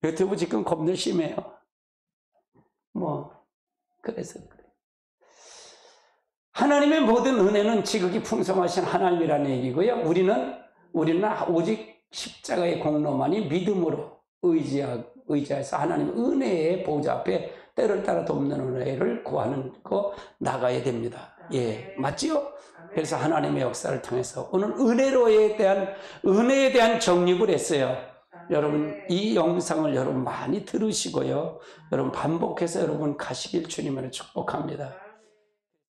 유튜브 지금 검열 심해요. 뭐 그래서 그래. 하나님의 모든 은혜는 지극히 풍성하신 하나님이라는 얘기고요. 우리는 오직 십자가의 공로만이 믿음으로 의지해서 하나님의 은혜의 보좌 앞에 때를 따라 돕는 은혜를 구하는 거 나가야 됩니다. 예, 맞지요? 그래서 하나님의 역사를 통해서 오늘 은혜에 대한 정립을 했어요. 여러분 이 영상을 여러분 많이 들으시고요. 여러분 반복해서 여러분 가시길 주님으로 축복합니다.